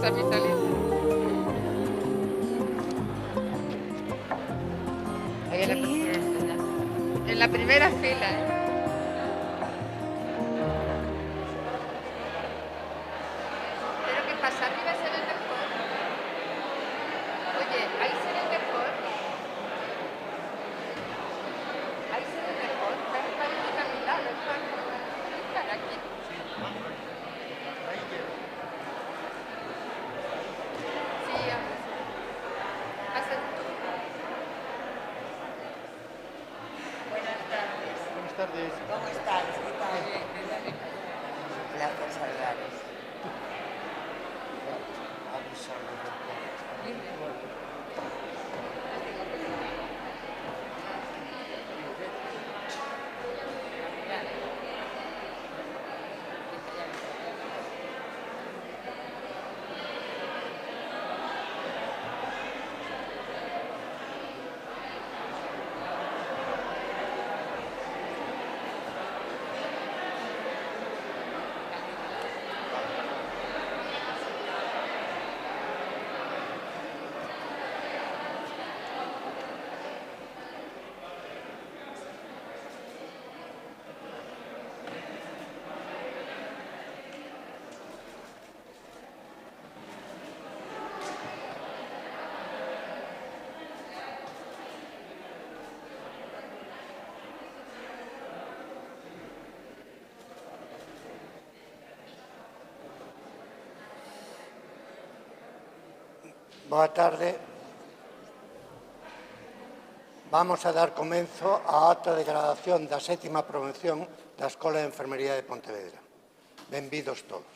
Capitalista. Ahí en la presidenta, ya. En la primera fila, ¿eh? Pero ¿qué pasa? Arriba se ve mejor. Oye, ahí se ve mejor. Ahí se ve mejor. Está a mi lado, están aquí. Sí, hombre, sí. Pasa- Buenas tardes. Buenas tardes. ¿Cómo estáis? ¿Qué tal? Muy bien, Dani. Un placer saludaros. Boa tarde. Vamos a dar comezo á acta de graduación da 7ª promoción da Escola de Enfermería de Pontevedra. Benvidos todos.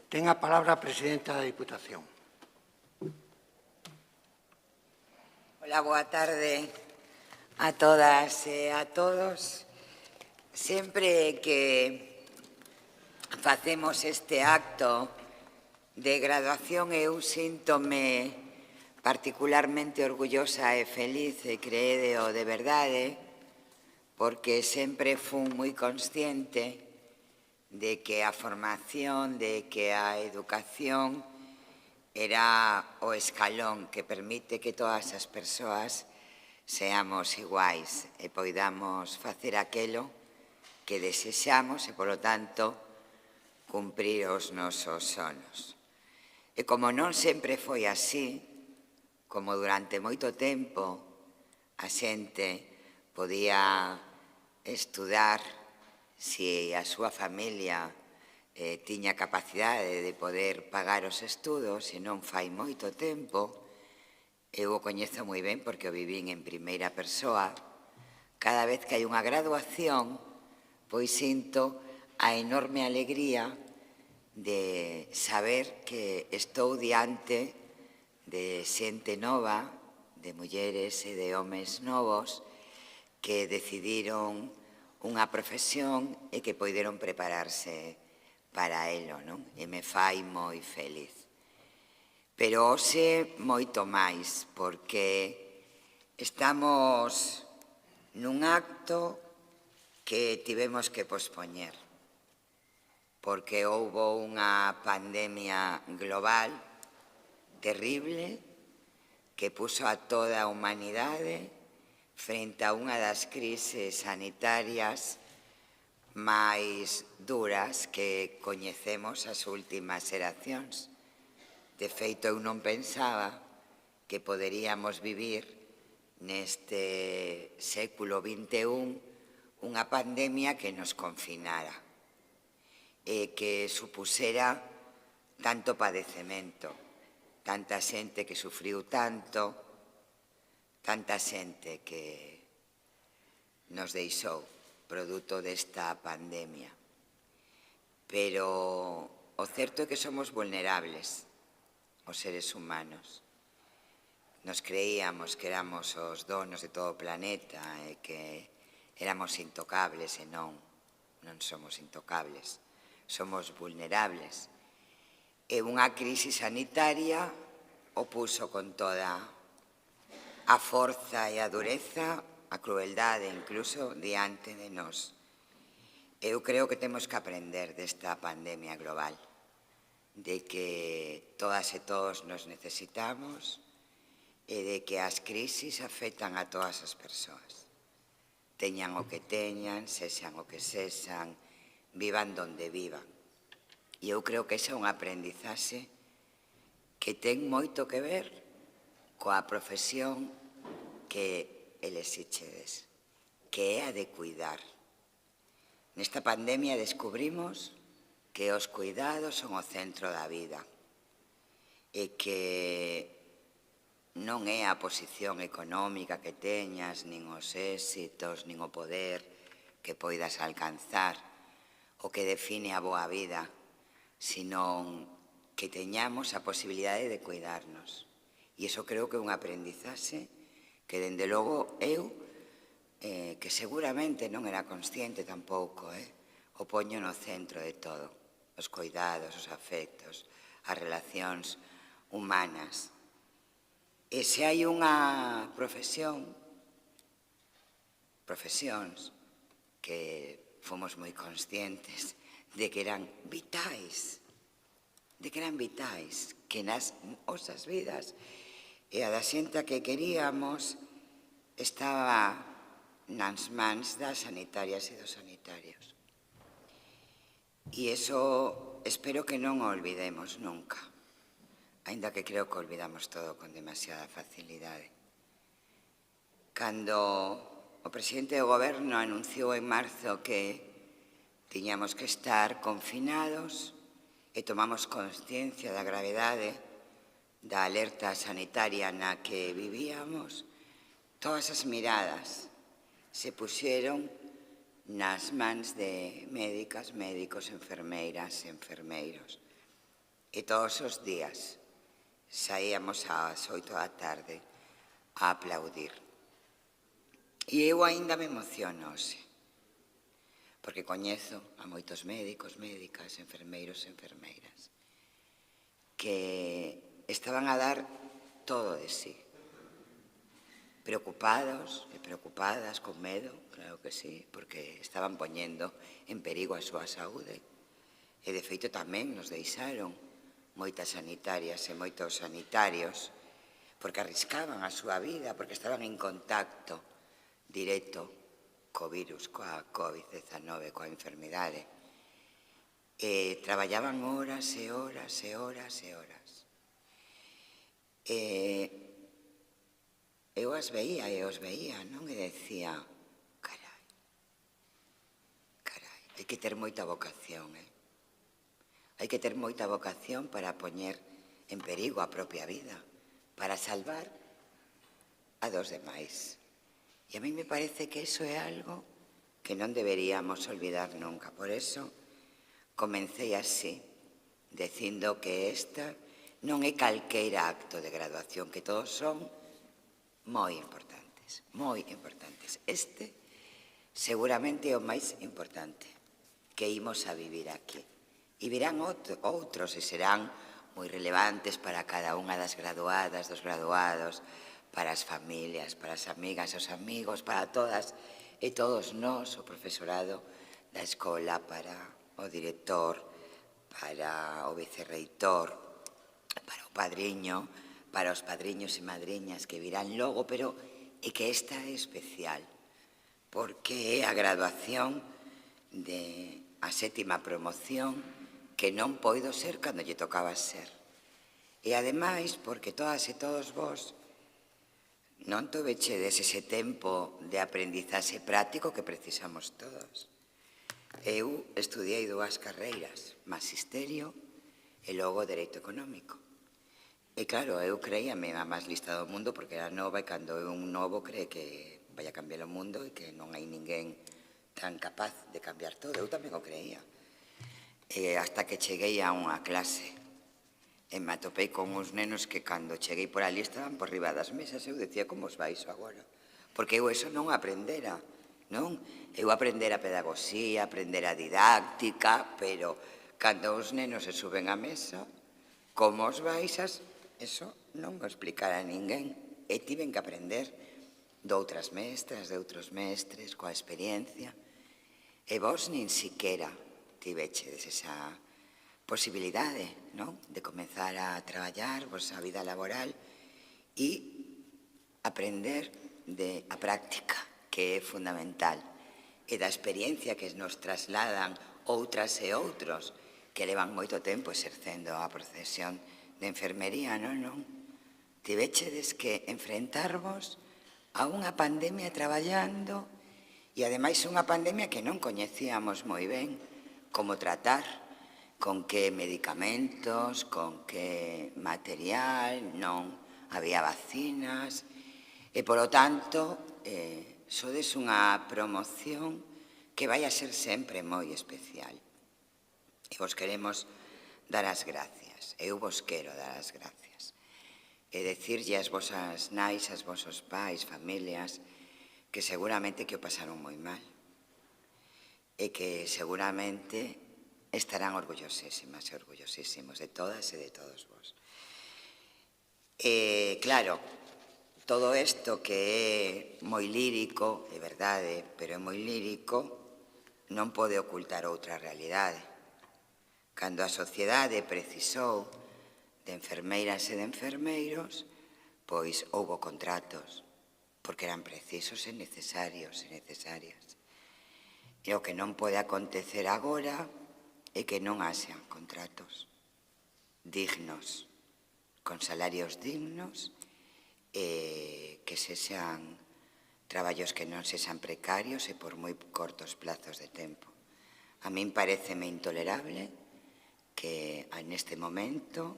Ten a palabra a presidenta da Diputación. Hola, boa tarde a todas e a todos. Sempre que facemos este acto de graduación, eu síntome particularmente orgullosa e feliz, e creedeo de verdade, porque sempre fun moi consciente de que a formación, de que a educación era o escalón que permite que todas as persoas seamos iguais e poidamos facer aquelo que desexamos e, polo tanto, cumprir os nosos sonos. E como non sempre foi así, como durante moito tempo a xente podía estudar se a súa familia tiña capacidade de poder pagar os estudos, e non fai moito tempo, eu o coñezo moi ben porque o vivín en primeira persoa. Cada vez que hai unha graduación, pois sinto a enorme alegría de saber que estou diante de xente nova, de mulleres e de homes novos que decidiron unha profesión e que poideron prepararse para elo, non? E me fai moi feliz. Pero hoxe moito máis, porque estamos nun acto que tivemos que pospoñer, porque houbo unha pandemia global terrible que puso a toda a humanidade frente a unha das crises sanitarias máis duras que coñecemos as últimas xeracións. De feito, eu non pensaba que poderíamos vivir neste século XXI unha pandemia que nos confinara e que supusera tanto padecemento, tanta xente que sufriu tanto, tanta xente que nos deixou produto desta pandemia. Pero o certo é que somos vulnerables, os seres humanos. Nos creíamos que éramos os donos de todo o planeta e que éramos intocables, e non somos intocables, somos vulnerables. E unha crise sanitaria o puso con toda a forza e a dureza, a crueldade incluso diante de nós. Eu creo que temos que aprender desta pandemia global, de que todas e todos nos necesitamos e de que as crisis afectan a todas as persoas. Teñan o que teñan, sexan o que sexan, vivan donde vivan. E eu creo que esa é unha aprendizaxe que ten moito que ver coa profesión que elexichedes, que é a de cuidar. Nesta pandemia descubrimos que os cuidados son o centro da vida e que non é a posición económica que teñas, nin os éxitos, nin o poder que poidas alcanzar o que define a boa vida, sino que teñamos a posibilidade de cuidarnos. E iso creo que é un aprendizaxe que, dende logo, eu, que seguramente non era consciente tampouco, o poño no centro de todo. Os cuidados, os afectos, as relacións humanas. E se hai unha profesións que fomos moi conscientes de que eran vitais, que nas nosas vidas e a da xente que queríamos estaba nas mans das sanitarias e dos sanitarios. E iso espero que non o olvidemos nunca, aínda que creo que olvidamos todo con demasiada facilidade. Cando o presidente do goberno anunciou en marzo que tiñamos que estar confinados e tomamos consciencia da gravedade da alerta sanitaria na que vivíamos, todas as miradas se puxeron nas mans de médicas, médicos, enfermeiras, enfermeiros. E todos os días saíamos ás 8 da tarde a aplaudir. E eu aínda me emociono, porque coñezo a moitos médicos, médicas, enfermeiros e enfermeiras que estaban a dar todo de sí, preocupados e preocupadas, con medo, claro que sí, porque estaban poñendo en perigo a súa saúde. E, de feito, tamén nos deixaron moitas sanitarias e moitos sanitarios porque arriscaban a súa vida, porque estaban en contacto directo co virus, coa COVID-19, coa enfermidade. E traballaban horas e horas e horas e horas. Eu os veía, non? E decía, carai, hai que ter moita vocación, Hai que ter moita vocación para poñer en perigo a propia vida, para salvar a dos demais. E a mí me parece que iso é algo que non deberíamos olvidar nunca. Por eso, comecei así, dicindo que esta non é calqueira acto de graduación, que todos son moi importantes, moi importantes. Este seguramente é o máis importante que imos a vivir aquí. E virán outros e serán moi relevantes para cada unha das graduadas, dos graduados, para as familias, para as amigas, os amigos, para todas e todos nós, o profesorado da escola, para o director, para o vicerreitor, para o padriño, para os padriños e madriñas que virán logo, pero é que esta é especial, porque é a graduación de a 7ª promoción que non poido ser cando lle tocaba ser. E, ademais, porque todas e todos vos non tovechedes ese tempo de aprendizaxe práctico que precisamos todos. Eu estudiei 2 carreiras, Magisterio e logo Dereito Económico. E, claro, eu creíame a máis lista do mundo porque era nova e cando é un novo cree que vai a cambiar o mundo e que non hai ninguén tan capaz de cambiar todo. Eu tamén o creía. Hasta que cheguei a unha clase e me atopei con uns nenos que cando cheguei por ali estaban por riba das mesas. Eu decía, como os vai iso agora? Porque eu eso non aprendera, non? Eu aprendera pedagogía, aprendera didáctica, pero cando os nenos se suben á mesa, como os baixas, eso non o explicara a ninguén. E tiven que aprender de outras mestras, de outros mestres, coa experiencia. E vos nin siquera tivechedes esa posibilidade, non? De comenzar a traballar vosa vida laboral e aprender a práctica, que é fundamental, e da experiencia que nos trasladan outras e outros que levan moito tempo exercendo a profesión de enfermería, non? Tivechedes que enfrentarvos a unha pandemia traballando e, ademais, unha pandemia que non coñecíamos moi ben como tratar, con que medicamentos, con que material, non había vacinas, e, polo tanto, sodes unha promoción que vai a ser sempre moi especial. E vos queremos dar as gracias, eu vos quero dar as gracias. E dicirlle ás vosas nais, aos vosos pais, familias, que seguramente que o pasaron moi mal e que seguramente estarán orgullosísimas e orgullosísimos de todas e de todos vos. E, claro, todo isto que é moi lírico, é verdade, pero é moi lírico, non pode ocultar outra realidade. Cando a sociedade precisou de enfermeiras e de enfermeiros, pois houbo contratos, porque eran precisos e necesarios e necesarias. E o que non pode acontecer agora é que non haxan contratos dignos, con salarios dignos, e que sexan traballos que non sexan precarios e por moi cortos plazos de tempo. A min pareceme intolerable que neste momento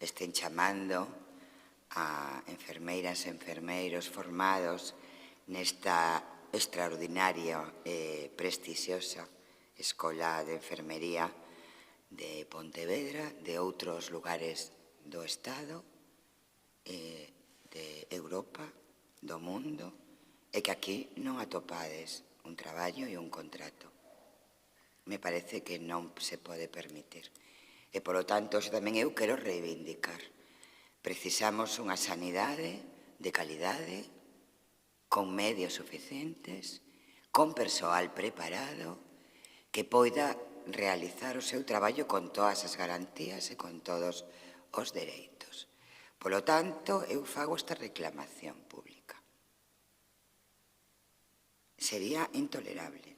estén chamando a enfermeiras e enfermeiros formados nesta extraordinaria e prestixiosa Escola de Enfermería de Pontevedra, de outros lugares do Estado, de Europa, do mundo, e que aquí non atopades un traballo e un contrato. Me parece que non se pode permitir. E, polo tanto, tamén eu quero reivindicar. Precisamos unha sanidade de calidade, con medios suficientes, con persoal preparado, que poida realizar o seu traballo con todas as garantías e con todos os dereitos. Polo tanto, eu fago esta reclamación pública. Sería intolerable.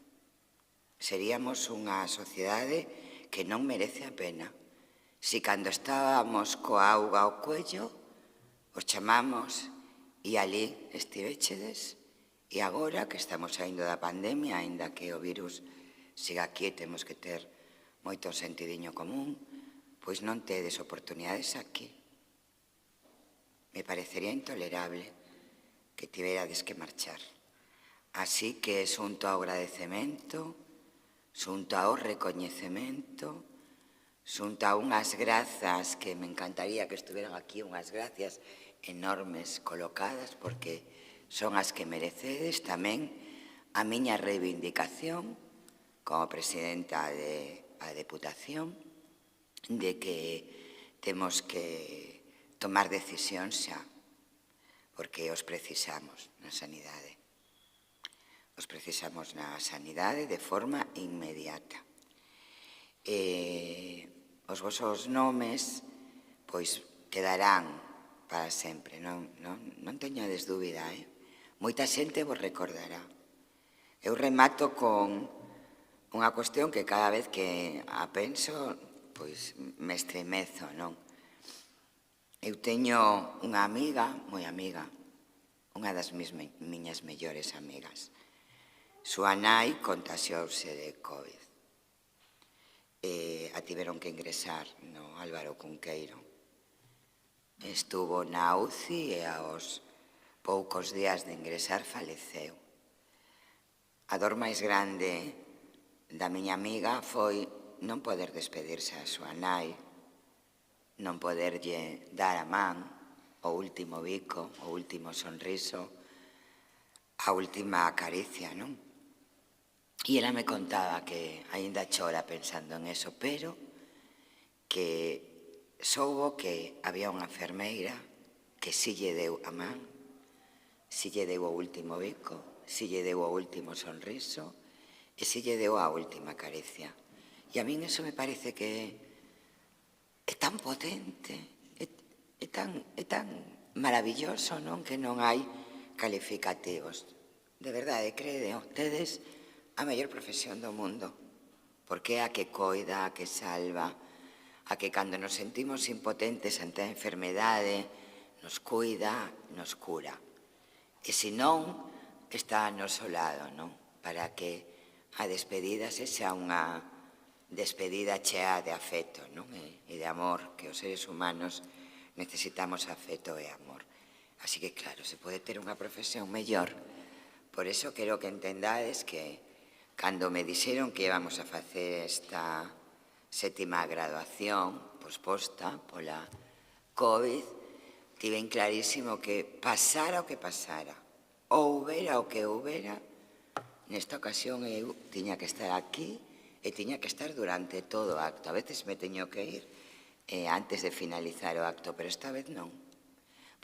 Seríamos unha sociedade que non merece a pena. Si cando estábamos coa auga ao cuello, os chamamos e ali estivéchedes, e agora que estamos saindo da pandemia, aínda que o virus siga aquí, temos que ter moito sentidiño común, pois non tedes oportunidades aquí. Me parecería intolerable que tiverades que marchar. Así que xunto ao agradecemento, xunto ao recoñecemento, xunto a unhas grazas que me encantaría que estuveran aquí, unhas gracias enormes colocadas, porque son as que merecedes, tamén a miña reivindicación como presidenta da Deputación de que temos que tomar decisións xa, porque os precisamos na sanidade. Os precisamos na sanidade de forma inmediata. Os vosos nomes, pois, quedarán para sempre, non teñades dúbida, Moita xente vos recordará. Eu remato con unha cuestión que cada vez que a penso, pois, me estremezo, non? Eu teño unha amiga, moi amiga, unha das miñas mellores amigas. Súa nai contaxiouse de COVID. A tiveron que ingresar no Álvaro Cunqueiro. Estuvo na UCI e aos poucos días de ingresar faleceu. A dor máis grande da miña amiga foi non poder despedirse a súa nai, non poderlle dar a man, o último bico, o último sonriso, a última acaricia, non? E ela me contaba que aínda chora pensando en eso, pero que soubo que había unha enfermeira que si lle deu a man, si lle deu o último bico, si lle deu o último sonriso e si lle deu a última caricia. E a min eso me parece que é tan potente, é tan maravilloso, non? Que non hai calificativos. De verdade, crédeo, tedes a mellor profesión do mundo, porque é a que coida, a que salva, a que cando nos sentimos impotentes ante a enfermedade, nos cuida, nos cura. E se non, está ao noso lado, non? Para que a despedida sexa unha despedida chea de afecto, non? E de amor, que os seres humanos necesitamos afecto e amor. Así que, claro, se pode ter unha profesión mellor. Por eso quero que entendades que cando me dixeron que íbamos a facer esta 7ª graduación posposta pola COVID, tiven clarísimo que pasara o que pasara, houbera o que houbera, nesta ocasión eu tiña que estar aquí e tiña que estar durante todo o acto. A veces me teño que ir antes de finalizar o acto, pero esta vez non,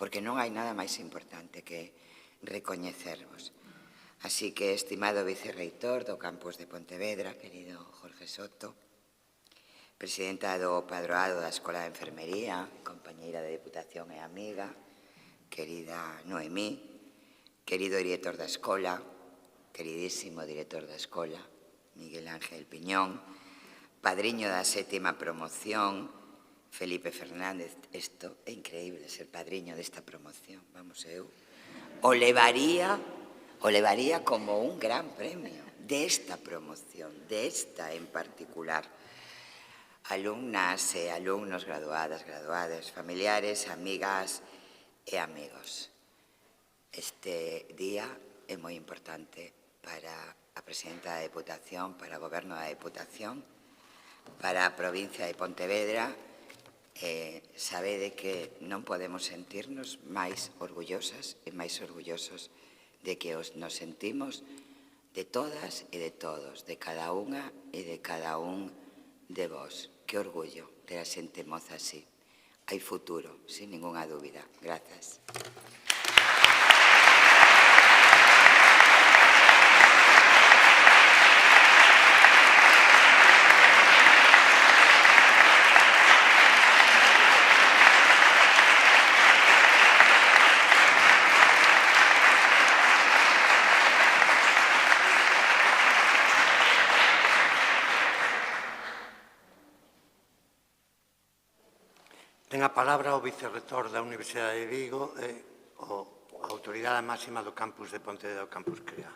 porque non hai nada máis importante que recoñecervos. Así que, estimado vicerreitor do campus de Pontevedra, querido Jorge Soto, presidenta do Padroado da Escola de Enfermería, compañeira de Deputación e amiga, querida Noemí, querido director da escola, queridísimo director da escola, Miguel Ángel Piñón, padriño da 7ª promoción, Felipe Fernández. Isto é increíble, ser padriño desta promoción. Vamos, eu o levaría como un gran premio desta promoción, desta en particular. Alumnas e alumnos, graduadas, graduados, familiares, amigas e amigos. Este día é moi importante para a presidenta da Deputación, para o Goberno da Deputación, para a provincia de Pontevedra, sabede que non podemos sentirnos máis orgullosas e máis orgullosos de que nos sentimos de todas e de todos, de cada unha e de cada un de vos. Que orgullo ter a xente moza así. Hai futuro, sin ninguna dúbida. Grazas. Ten a palabra o vicerrector da Universidade de Vigo e a autoridade máxima do campus de Pontevedra, o campus CREA.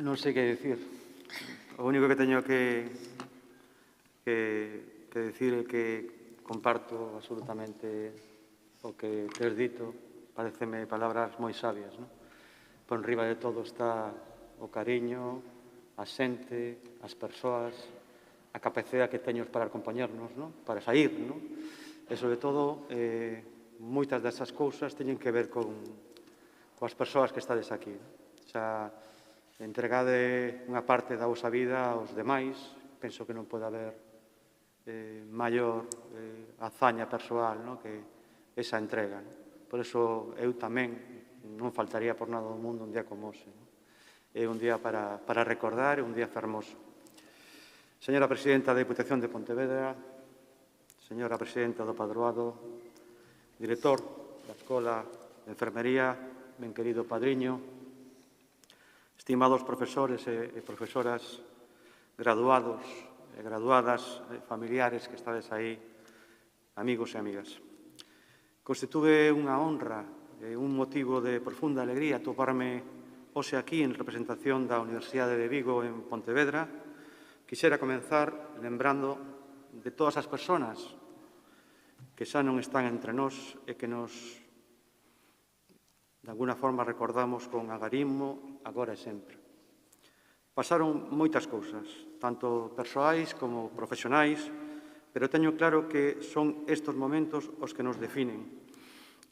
Non sei que dicir. O único que teño que dicir é que comparto absolutamente o que tes dito. Pareceme palabras moi sabias, non? Por riba de todo está o cariño, a xente, as persoas, a capacidade que teños para acompañarnos, non? Para sair, non? E, sobre todo, moitas desas cousas teñen que ver coas persoas que estades aquí. Xa, entregade unha parte da vosa vida aos demais, penso que non pode haber maior hazaña persoal, non? Que esa entrega. Non? Por iso, eu tamén non faltaría por nada do mundo un día como hoxe. Non? É un día para recordar, é un día fermoso. Señora Presidenta da Deputación de Pontevedra, señora Presidenta do Padroado, director da Escola de Enfermería, ben querido padriño, estimados profesores e profesoras, graduados e graduadas, familiares que estades aí, amigos e amigas. Constitúe unha honra e un motivo de profunda alegría toparme hoxe aquí en representación da Universidade de Vigo en Pontevedra. Quixera comenzar lembrando de todas as persoas que xa non están entre nós e que nos, de alguna forma, recordamos con agarimo agora e sempre. Pasaron moitas cousas, tanto persoais como profesionais, pero teño claro que son estes momentos os que nos definen,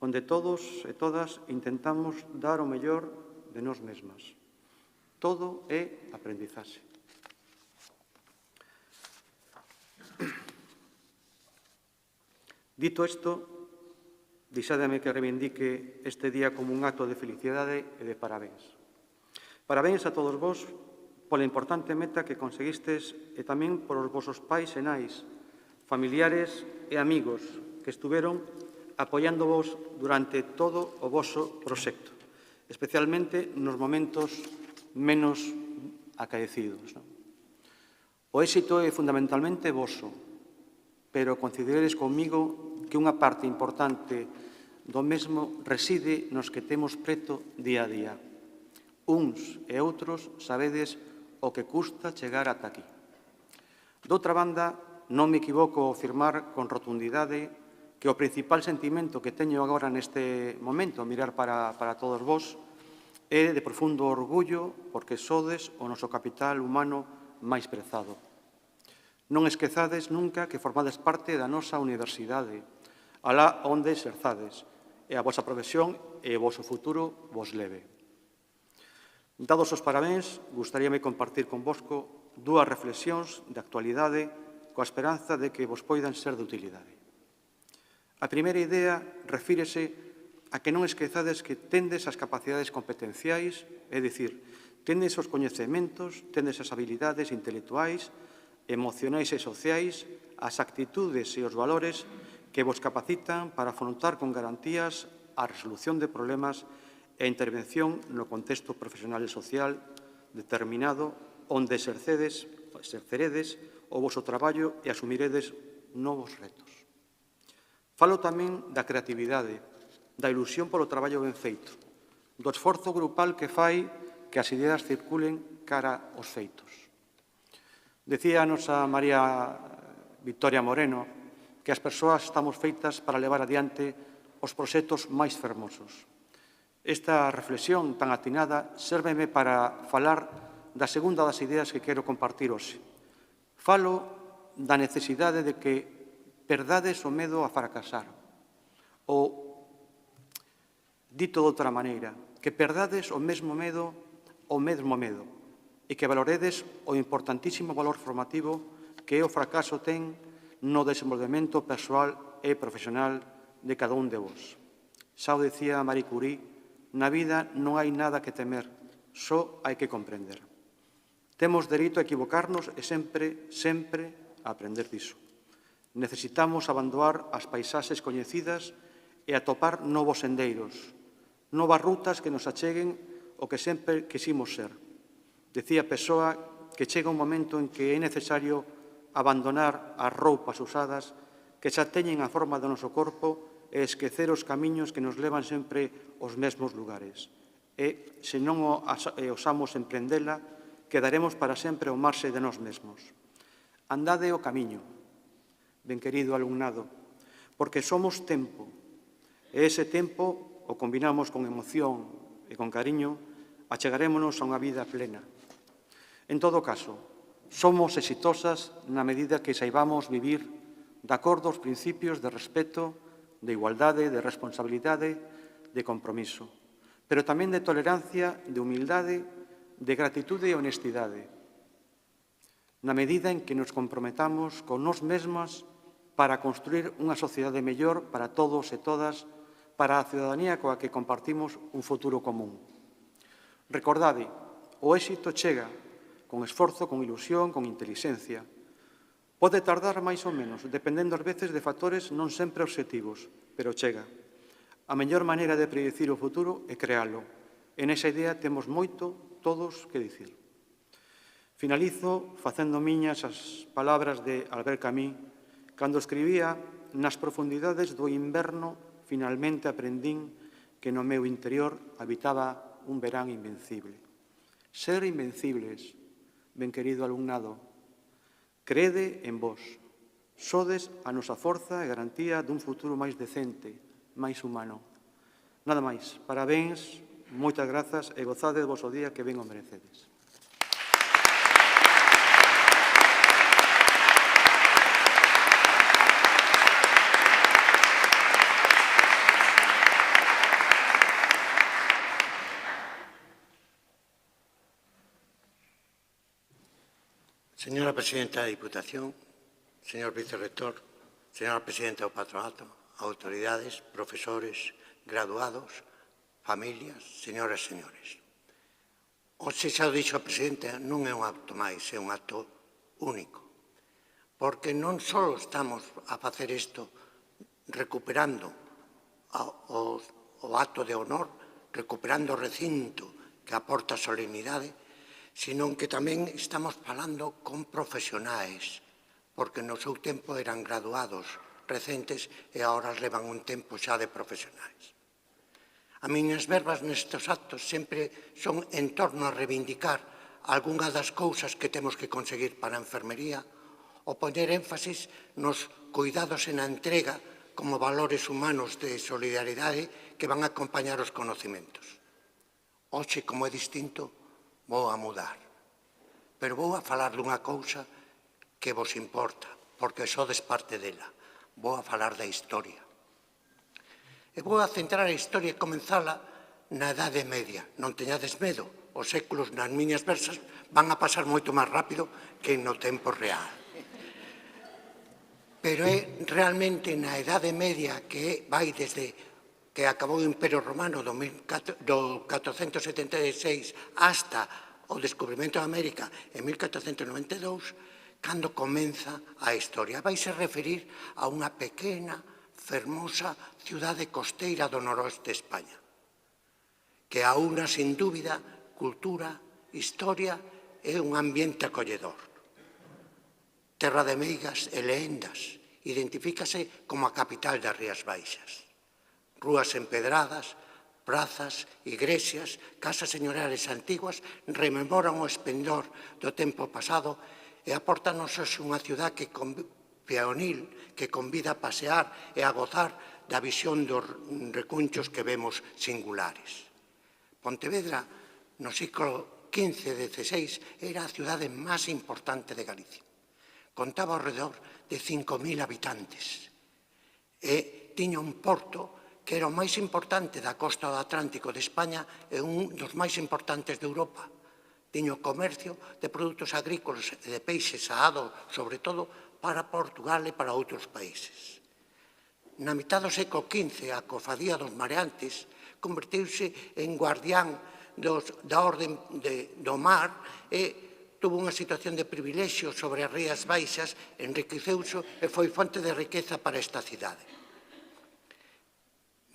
onde todos e todas intentamos dar o mellor de nós mesmas. Todo é aprendizaxe. Dito isto, deixádeme que reivindique este día como un acto de felicidade e de parabéns. Parabéns a todos vos pola importante meta que conseguistes e tamén polos vosos pais e nais, familiares e amigos que estuveron apoiándovos durante todo o voso proxecto, especialmente nos momentos menos acaecidos. O éxito é fundamentalmente voso, pero consideredes comigo que unha parte importante do mesmo reside nos que temos preto día a día. Uns e outros sabedes o que custa chegar ata aquí. Doutra banda, non me equivoco ao afirmar con rotundidade que o principal sentimento que teño agora neste momento a mirar para todos vos é de profundo orgullo porque sodes o noso capital humano máis prezado. Non esquezades nunca que formades parte da nosa universidade, alá onde exerzades, e a vosa profesión e o voso futuro vos leve. Dados os parabéns, gustaríame compartir convosco dúas reflexións de actualidade coa esperanza de que vos poidan ser de utilidade. A primeira idea refírese a que non esquezades que tendes as capacidades competenciais, é dicir, tendes os coñecementos, tendes as habilidades intelectuais, emocionais e sociais, as actitudes e os valores que vos capacitan para afrontar con garantías a resolución de problemas e a intervención no contexto profesional e social determinado onde exerceredes o voso traballo e asumiredes novos retos. Falo tamén da creatividade, da ilusión polo traballo ben feito, do esforzo grupal que fai que as ideas circulen cara aos feitos. Decía a nosa María Victoria Moreno que as persoas estamos feitas para levar adiante os proxectos máis fermosos. Esta reflexión tan atinada sérveme para falar da segunda das ideas que quero compartir hoxe. Falo da necesidade de que perdades o medo a fracasar. Ou, dito de outra maneira, que perdades o mesmo medo e que valoredes o importantísimo valor formativo que o fracaso ten no desenvolvemento persoal e profesional de cada un de vos. Xa o decía Marie Curie, na vida non hai nada que temer, só hai que comprender. Temos dereito a equivocarnos e sempre a aprender diso. Necesitamos abandonar as paisaxes coñecidas e atopar novos sendeiros, novas rutas que nos acheguen o que sempre quisimos ser. Decía Pessoa que chega un momento en que é necesario abandonar as roupas usadas que xa teñen a forma do noso corpo e esquecer os camiños que nos levan sempre aos mesmos lugares. E, se non osamos emprendela, quedaremos para sempre ao marxe de nós mesmos. Andade o camiño, ben querido alumnado, porque somos tempo, e ese tempo o combinamos con emoción e con cariño, achegarémonos a unha vida plena. En todo caso, somos exitosas na medida que saibamos vivir de acordo aos principios de respeto, de igualdade, de responsabilidade, de compromiso, pero tamén de tolerancia, de humildade, de gratitude e honestidade. Na medida en que nos comprometamos con nós mesmas para construir unha sociedade mellor para todos e todas, para a ciudadanía coa que compartimos un futuro común. Recordade, o éxito chega con esforzo, con ilusión, con intelixencia. Pode tardar máis ou menos, dependendo ás veces de factores non sempre obxectivos, pero chega. A mellor maneira de predicir o futuro é crealo. En esa idea temos moito, todos, que dicir. Finalizo facendo miñas as palabras de Albert Camus, cando escribía: nas profundidades do inverno finalmente aprendín que no meu interior habitaba un verán invencible. Ser invencibles, ben querido alumnado, crede en vos. Sodes a nosa forza e garantía dun futuro máis decente, máis humano. Nada máis. Parabéns, moitas grazas e gozade de vos o día que ben o merecedes. Señora Presidenta da Diputación, señor Vicerrector, señora Presidenta do Patronato, autoridades, profesores, graduados, familias, señoras e señores. Hoxe xa o dixo a Presidenta, non é un acto máis, é un acto único. Porque non só estamos a facer isto recuperando o acto de honor, recuperando o recinto que aporta solemnidade, sino que tamén estamos falando con profesionais, porque no seu tempo eran graduados recentes e agora levan un tempo xa de profesionais. As miñas verbas nestes actos sempre son en torno a reivindicar algunha das cousas que temos que conseguir para a enfermería ou poñer énfasis nos cuidados e na entrega como valores humanos de solidaridade que van a acompañar os conocimentos. Hoxe, como é distinto, vou a mudar, pero vou a falar dunha cousa que vos importa, porque sodes parte dela. Vou a falar da historia. E vou a centrar a historia e comenzala na Edade Media. Non teñades medo, os séculos nas miñas versas van a pasar moito máis rápido que no tempo real. Pero é realmente na Edade Media que vai desde que acabou o Imperio Romano do 1476 hasta o descubrimento de América en 1492, cando comeza a historia. Vaise referir a unha pequena, fermosa cidade costeira do noroeste de España, que aúna, sin dúbida, cultura, historia e un ambiente acolledor. Terra de meigas e leendas, identifícase como a capital das Rías Baixas. Rúas empedradas, prazas, igrexas, casas señoriales antiguas rememoran o esplendor do tempo pasado e aportanos hoxe unha cidade peonil que convida a pasear e a gozar da visión dos recunchos que vemos singulares. Pontevedra, no século XV e XVI era a cidade máis importante de Galicia. Contaba ao redor de 5.000 habitantes e tiña un porto que era o máis importante da costa do Atlántico de España e un dos máis importantes de Europa. Tiña o comercio de produtos agrícolas e de peixes aado, sobre todo, para Portugal e para outros países. Na mitad do século XV, a cofradía dos mareantes convertiuse en guardián da orden do mar e tuvo unha situación de privilexio sobre as Rías Baixas, enriqueceuse e foi fonte de riqueza para esta cidade.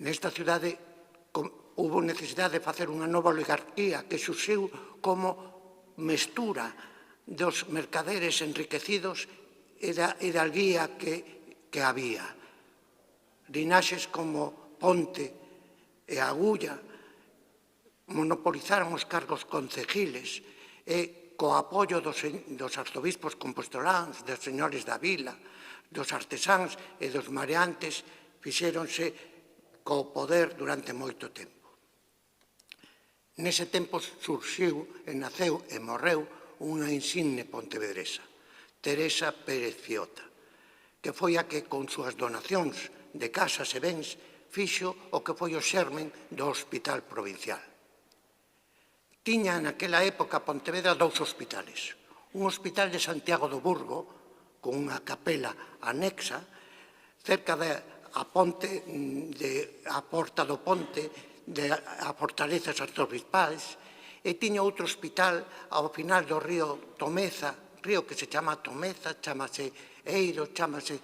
Nesta cidade houve necesidade de facer unha nova oligarquía que surxiu como mestura dos mercaderes enriquecidos e da guía que había. Linaxes como Ponte e Agulla monopolizaron os cargos concejiles e co apoio dos arzobispos compostoláns, dos señores da vila, dos artesáns e dos mareantes fixéronse co poder durante moito tempo. Nese tempo surxiu e naceu e morreu unha insigne pontevedresa, Teresa Pérez Fiota, que foi a que, con súas donacións de casas e bens, fixo o que foi o xermen do Hospital Provincial. Tiña naquela época Pontevedra dous hospitales. Un hospital de Santiago do Burgo, con unha capela anexa, cerca da ponte, a porta do ponte, a fortalezas arzobispais, e tiña outro hospital ao final do río Tomeza, río que se chama Tomeza, chamase Eiro, chamase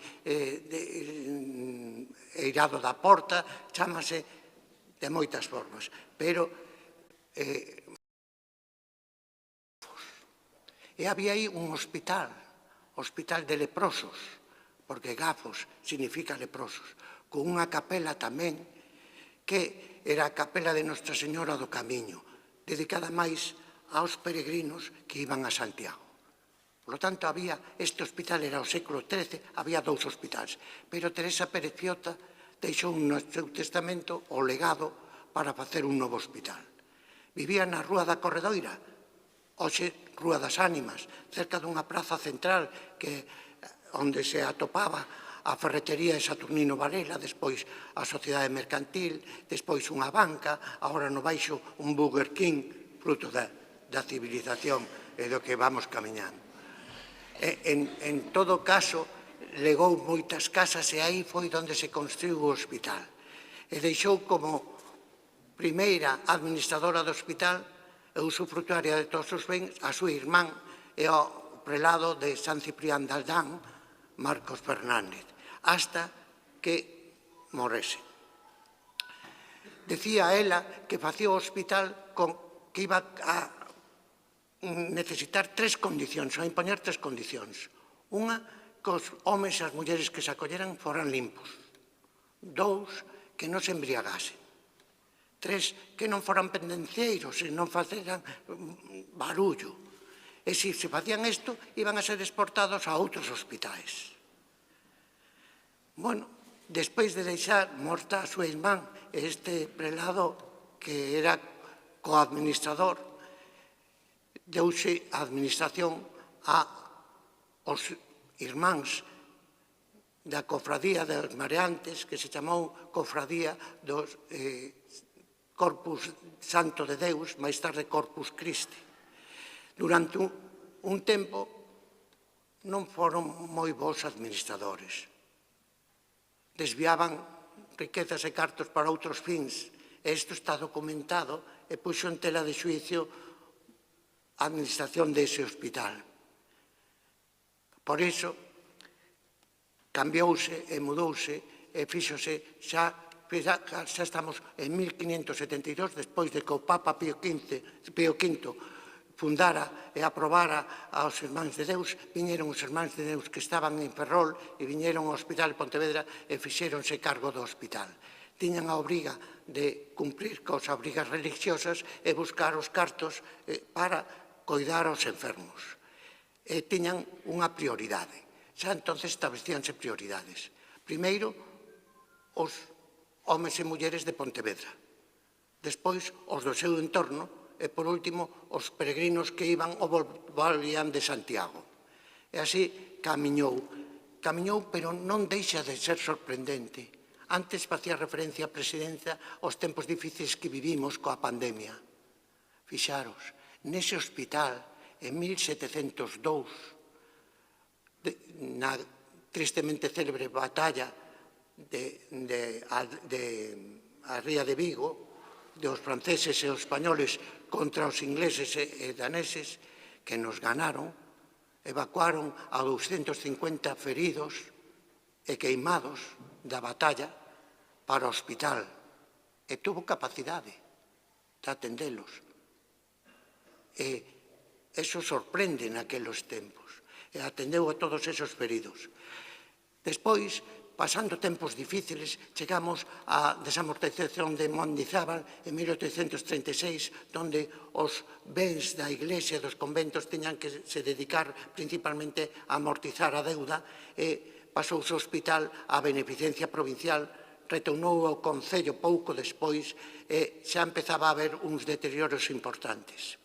Eirado da Porta, chamase de moitas formas, pero e había aí un hospital de leprosos, porque gafos significa leprosos, con unha capela tamén que era a capela de Nostra Señora do Camiño, dedicada máis aos peregrinos que iban a Santiago. Por lo tanto, este hospital era o século XIII, había dous hospitais, pero Teresa Pérez Fiota deixou no seu testamento o legado para facer un novo hospital. Vivía na Rúa da Corredoira, hoxe Rúa das Ánimas, cerca dunha praza central onde se atopaba a ferretería de Saturnino Varela, despois a Sociedade Mercantil, despois unha banca, agora no baixo un Burger King, fruto da civilización e do que vamos camiñando. En todo caso, legou moitas casas e aí foi onde se construiu o hospital. E deixou como primeira administradora do hospital e usufrutuaria de todos os bens a súa irmán e ao prelado de San Ciprián de Aldán, Marcos Fernández, hasta que morrese. Decía ela que facía o hospital que iba a necesitar tres condicións, a impoñer tres condicións. Unha, que os homes e as mulleres que se acolleran foran limpos. Dous, que non se embriagasen. Tres, que non foran pendenceiros e non faceran barullo. E se facían isto, iban a ser exportados a outros hospitais. Bueno, despois de deixar morta a súa irmán, este prelado que era coadministrador, deuse a administración aos irmáns da cofradía dos mareantes, que se chamou Cofradía dos Corpus Santo de Deus, máis tarde Corpus Christi. Durante un tempo non foron moi bons administradores. Desviaban riquezas e cartos para outros fins, e isto está documentado e puxo en tela de xuicio a administración dese hospital. Por iso, cambiouse e mudouse e fíxose xa estamos en 1572, despois de que o Papa Pío V fundara e aprobara aos Irmáns de Deus, viñeron os Irmáns de Deus que estaban en Ferrol e viñeron ao Hospital de Pontevedra e fixéronse cargo do hospital. Tiñan a obriga de cumprir coas obrigas religiosas e buscar os cartos para coidar aos enfermos. E tiñan unha prioridade. Xa entonces establecíanse prioridades. Primeiro, os homes e mulleres de Pontevedra. Despois, os do seu entorno e, por último, os peregrinos que iban ou volvían de Santiago. E así camiñou, pero non deixa de ser sorprendente. Antes facía referencia a Presidenta aos tempos difíciles que vivimos coa pandemia. Fixaros, nese hospital, en 1702, na tristemente célebre batalla a ría de Vigo, dos franceses e os españoles contra os ingleses e daneses, que nos ganaron, evacuaron a 250 feridos e queimados da batalla para o hospital, e tuvo capacidade de atendelos. E eso sorprende naquelos tempos, e atendeu a todos esos feridos. Despois, pasando tempos difíciles, chegamos á desamortización de Mendizábal en 1836, onde os bens da Iglesia e dos conventos tiñan que se dedicar principalmente a amortizar a deuda, e pasouse o hospital á beneficencia provincial, retornou ao Concello pouco despois e xa empezaba a haber uns deterioros importantes.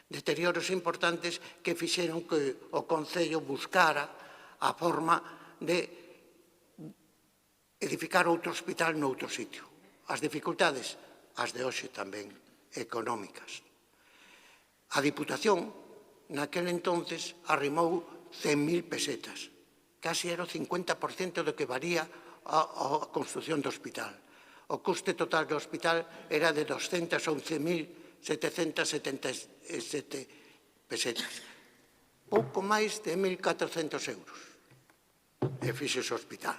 Deterioros importantes que fixeron que o Concello buscara a forma de edificar outro hospital noutro sitio. As dificultades, as de hoxe tamén, económicas. A Diputación, naquel entonces, arrimou 100.000 pesetas. Casi era o 50% do que valía a construción do hospital. O custe total do hospital era de 211.777 pesetas. Pouco máis de 1.400 euros. E fixose o hospital.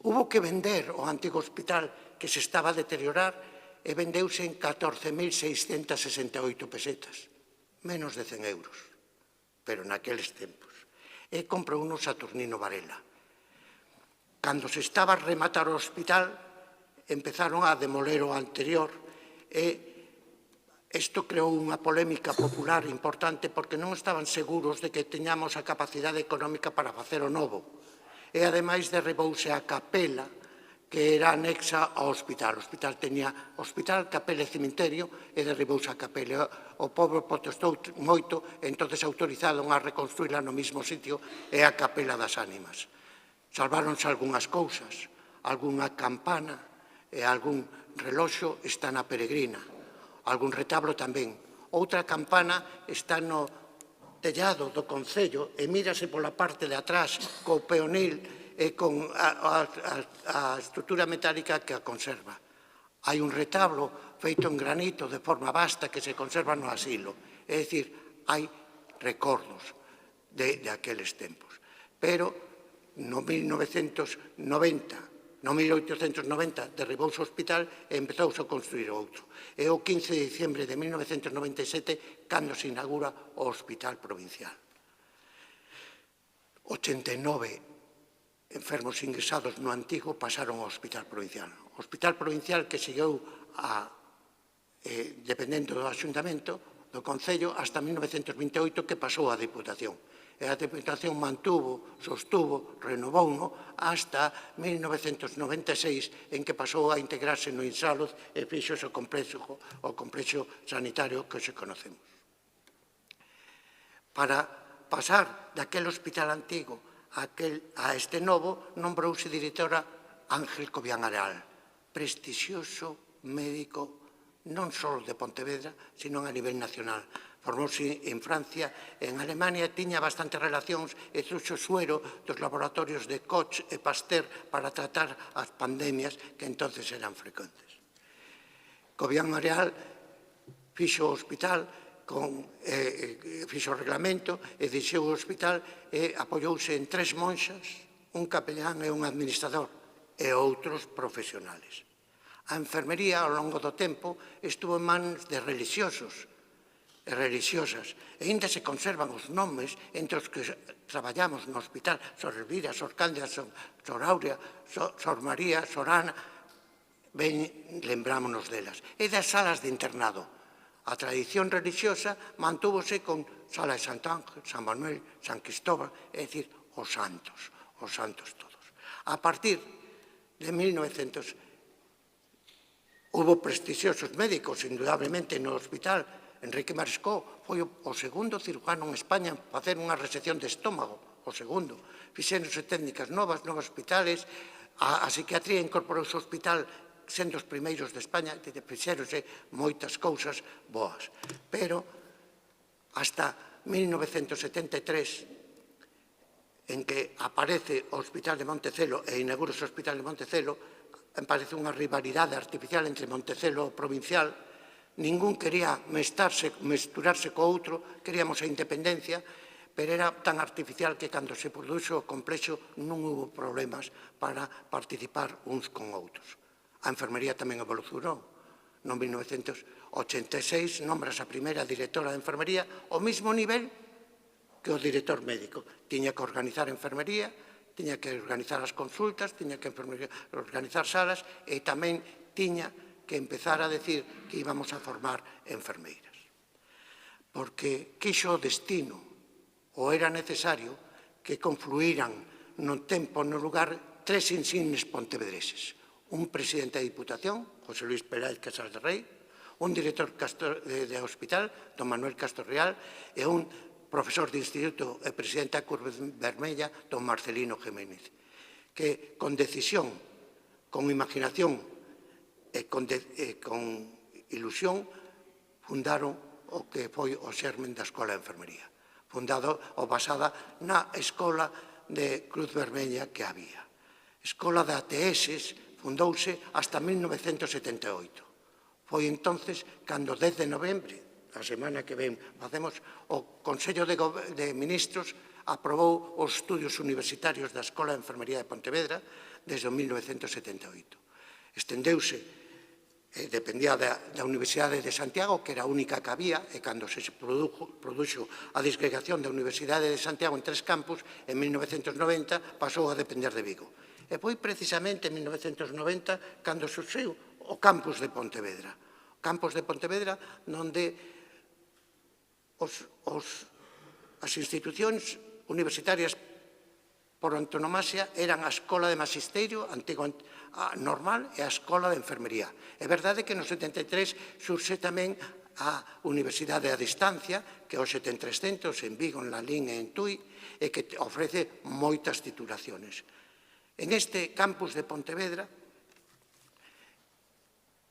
Hubo que vender o antigo hospital que se estaba a deteriorar e vendeuse en 14.668 pesetas, menos de 100 euros, pero naqueles tempos. E comprou uno Saturnino Varela. Cando se estaba a rematar o hospital, empezaron a demoler o anterior e isto creou unha polémica popular importante porque non estaban seguros de que teñamos a capacidade económica para facer o novo. E, ademais, derribouse a capela que era anexa ao hospital. O hospital tenía hospital, capela e cemiterio, e derribouse a capela. O pobo protestou moito, e entonces autorizaron a reconstruíla no mesmo sitio e a capela das ánimas. Salváronse algunhas cousas, algunha campana e algún reloxo está na peregrina, algún retablo tamén. Outra campana está no tellado do Concello e mírase pola parte de atrás co peonil e con a estrutura metálica que a conserva. Hai un retablo feito en granito de forma vasta que se conserva no asilo. É dicir, hai recordos de aqueles tempos. Pero no 1890 derribouse o hospital e empezouse a construir outro. É o 15 de diciembre de 1997 cando se inaugura o Hospital Provincial. 89 enfermos ingresados no antigo pasaron ao Hospital Provincial. O Hospital Provincial que seguiu dependendo do Axuntamento, do Concello, hasta 1928 que pasou á Diputación. E a Diputación mantuvo, sostuvo, renovouno hasta 1996 en que pasou a integrarse no Insalud e fixose o complexo sanitario que hoxe conocemos. Para pasar daquel hospital antigo a este novo, nombrouse directora Ángel Cobián Areal, prestixioso médico non só de Pontevedra, sino a nivel nacional. Formouse en Francia, en Alemania tiña bastantes relacións e trouxo suero dos laboratorios de Koch e Pasteur para tratar as pandemias que entonces eran frecuentes. Cobián Areal fixo o hospital, fixo o reglamento e deixou o hospital e apoiouse en 3 monxas, un capellán e un administrador e outros profesionales. A enfermería, ao longo do tempo, estuvo en mans de religiosos e religiosas. E ainda se conservan os nomes entre os que traballamos no hospital, Sor Elvira, Sor Cándida, Sor Aurea, Sor María, Sor Ana, ben lembrámonos delas. E das salas de internado. A tradición religiosa mantúvose con Sala de Sant Ángel, San Manuel, San Cristóbal, é dicir, os santos todos. A partir de 1900 Hubo prestixiosos médicos, indudablemente, no hospital. Enrique Mariscó foi o segundo cirujano en España en facer unha resección de estómago, o segundo. Fixéronse técnicas novas nos hospitales, a psiquiatría incorporouse ao hospital sendo os primeiros de España, que fixéronse moitas cousas boas. Pero, hasta 1973, en que aparece o Hospital de Montecelo e inaugura o Hospital de Montecelo, aparece unha rivalidade artificial entre Montecelo e o provincial. Ningún quería mesturarse co outro, queríamos a independencia, pero era tan artificial que cando se produxo o complexo non hubo problemas para participar uns con outros. A enfermería tamén evolucionou. No 1986 nombras a primeira directora de enfermería ao mesmo nivel que o director médico. Tiña que organizar a enfermería, tiña que organizar as consultas, tiña que organizar salas e tamén tiña que empezar a decir que íbamos a formar enfermeiras. Porque quixo o destino, ou era necesario, que confluíran no tempo, no lugar, tres insignes pontevedreses. Un presidente da Diputación, José Luis Peláez Casas de Rei, un director de hospital, don Manuel Castorreal, e un profesor de instituto e presidente da Cruz Vermella, don Marcelino Jiménez, que con decisión, con imaginación e con ilusión fundaron o que foi o xermen da Escola de Enfermería, fundado ou basada na Escola de Cruz Vermella que había. Escola de ATS fundouse hasta 1978. Foi entonces cando 10 de novembro, a semana que ven, facemos o Consello de Ministros aprobou os estudios universitarios da Escola de Enfermería de Pontevedra desde o 1978. Estendeuse, dependía da Universidade de Santiago, que era a única que había, e cando se produxo a disgregación da Universidade de Santiago en 3 campus, en 1990 pasou a depender de Vigo. E foi precisamente en 1990 cando surxiu o campus de Pontevedra. O campus de Pontevedra, onde as institucións universitarias por antonomasia eran a Escola de Magisterio, antigo normal, e a Escola de Enfermería. É verdade que no 73 surxe tamén a Universidade a Distancia, que hoxe ten 3 centros, en Vigo, en Lalín e en Tui, e que ofrece moitas titulaciones. En este campus de Pontevedra,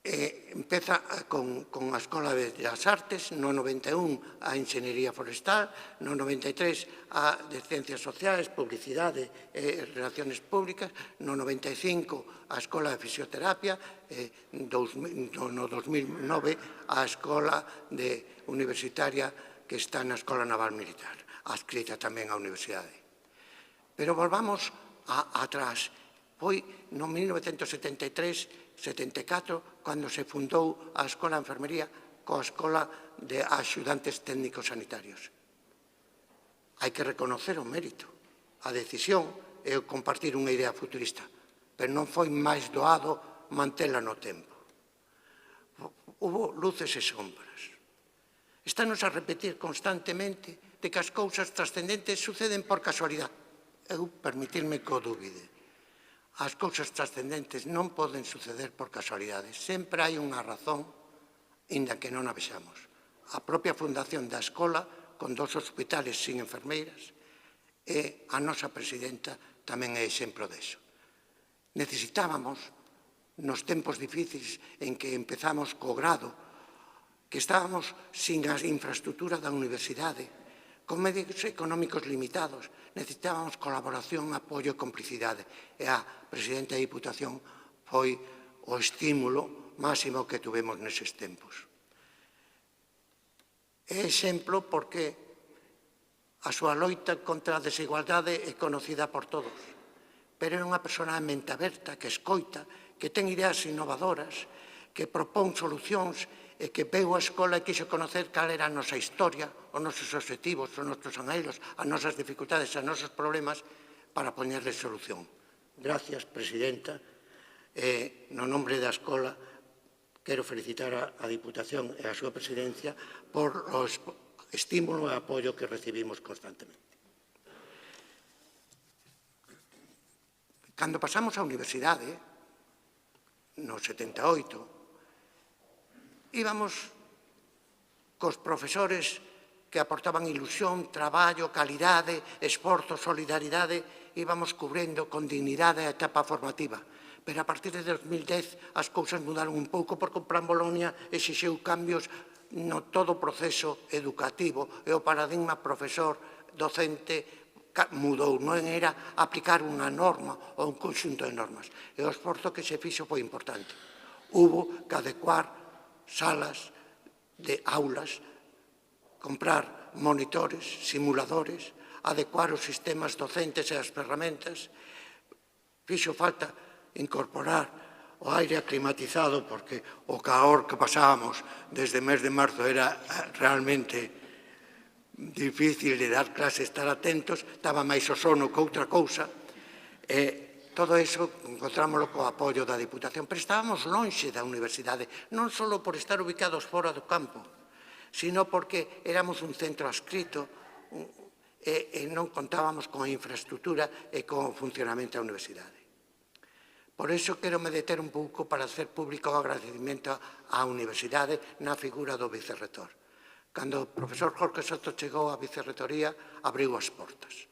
empeza con a Escola de las Artes, no 91 a Enxeñería Forestal, no 93 a de Ciencias Sociais, Publicidade e Relaciones Públicas, no 95 a Escola de Fisioterapia, no 2009 a Escola Universitaria que está na Escola Naval Militar, adscrita tamén á Universidade. Pero volvamos atrás. Foi no 1973-74 cando se fundou a Escola de Enfermería coa Escola de Axudantes Técnicos Sanitarios. Hai que reconocer o mérito, a decisión e compartir unha idea futurista, pero non foi máis doado mantela no tempo. Hubo luces e sombras. Estános a repetir constantemente de que as cousas trascendentes suceden por casualidade. Eu permitirme que o dúbide. As cousas trascendentes non poden suceder por casualidade. Sempre hai unha razón, inda que non a vexamos. A propia fundación da escola, con 2 hospitales sin enfermeiras, e a nosa presidenta tamén é exemplo deso. Necesitábamos, nos tempos difíciles en que empezamos co grado, que estábamos sin a infraestructura da universidade, con medios económicos limitados, necesitábamos colaboración, apoio e complicidade. E a presidenta da Diputación foi o estímulo máximo que tuvemos neses tempos. É exemplo porque a súa loita contra a desigualdade é conocida por todos, pero é unha persona de mente aberta, que escoita, que ten ideas innovadoras, que propón solucións e que veu a escola e quixo conocer cal era a nosa historia, os nosos objetivos, os nosos anhelos, as nosas dificultades, os nosos problemas, para poñerles solución. Gracias, presidenta. No nombre da escola, quero felicitar a Diputación e a súa presidencia por o estímulo e apoio que recibimos constantemente. Cando pasamos á universidade, no 78, íbamos cos profesores que aportaban ilusión, traballo, calidade, esforzo, solidaridade, íbamos cubrendo con dignidade a etapa formativa. Pero a partir de 2010 as cousas mudaron un pouco porque o Plan Bolonia exixiu cambios no todo o proceso educativo e o paradigma profesor-docente mudou, non era aplicar unha norma ou un conxunto de normas. E o esforzo que se fixo foi importante. Hubo que adecuar salas de aulas, comprar monitores, simuladores, adecuar os sistemas docentes e as ferramentas. Fixo falta incorporar o aire aclimatizado porque o calor que pasábamos desde o mes de marzo era realmente difícil de dar clase, estar atentos, estaba máis o sono que outra cousa. Todo iso encontrámoslo co apoio da Diputación, pero estábamos lonxe da universidade, non só por estar ubicados fora do campo, sino porque éramos un centro adscrito e non contábamos con a infraestructura e con o funcionamento da universidade. Por iso quero me deter un pouco para hacer público o agradecimento á universidade na figura do vicerrector. Cando o profesor Jorge Soto chegou á vicerrectoría, abriu as portas.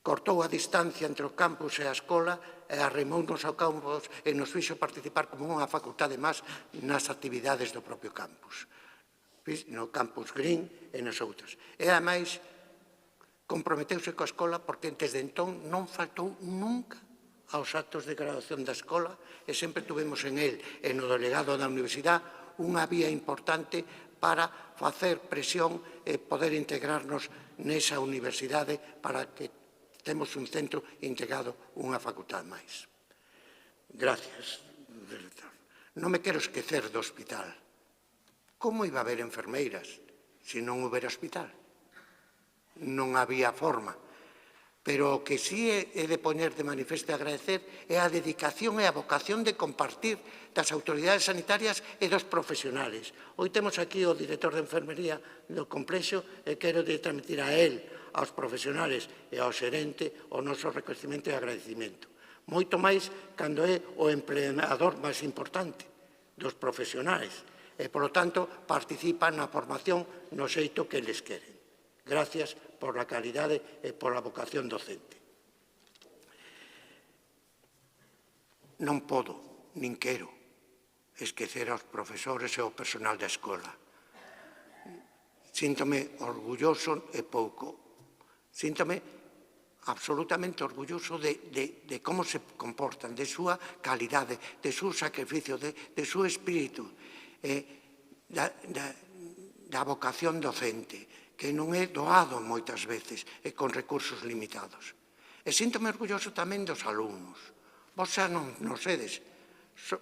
Cortou a distancia entre o campus e a escola e arrimounos ao campus e nos fixo participar como unha facultade máis nas actividades do propio campus, no campus Green e nas outras. E, ademais, comprometeuse coa escola porque, desde entón, non faltou nunca aos actos de graduación da escola e sempre tuvemos en el e no delegado da universidade unha vía importante para facer presión e poder integrarnos nesa universidade para que temos un centro integrado, unha facultade máis. Gracias, director. Non me quero esquecer do hospital. Como iba a haber enfermeiras se non houbera hospital? Non había forma. Pero o que sí é de poñer de manifesto e agradecer é a dedicación e a vocación de compartir das autoridades sanitarias e dos profesionales. Hoy temos aquí o director de enfermería do complexo e quero transmitir a él, aos profesionales e ao xerente o noso reconhecimento e agradecimento. Moito máis cando é o empleador máis importante dos profesionales e, polo tanto, participan na formación no xeito que eles queren. Gracias por a calidade e por a vocación docente. Non podo, nin quero, esquecer aos profesores e ao personal da escola. Síntome orgulloso e pouco. Síntome absolutamente orgulloso de como se comportan, de súa calidade, de súa sacrificio, de súa espírito, da vocación docente, que non é doado moitas veces e con recursos limitados. E síntome orgulloso tamén dos alumnos. Vos xa non sedes,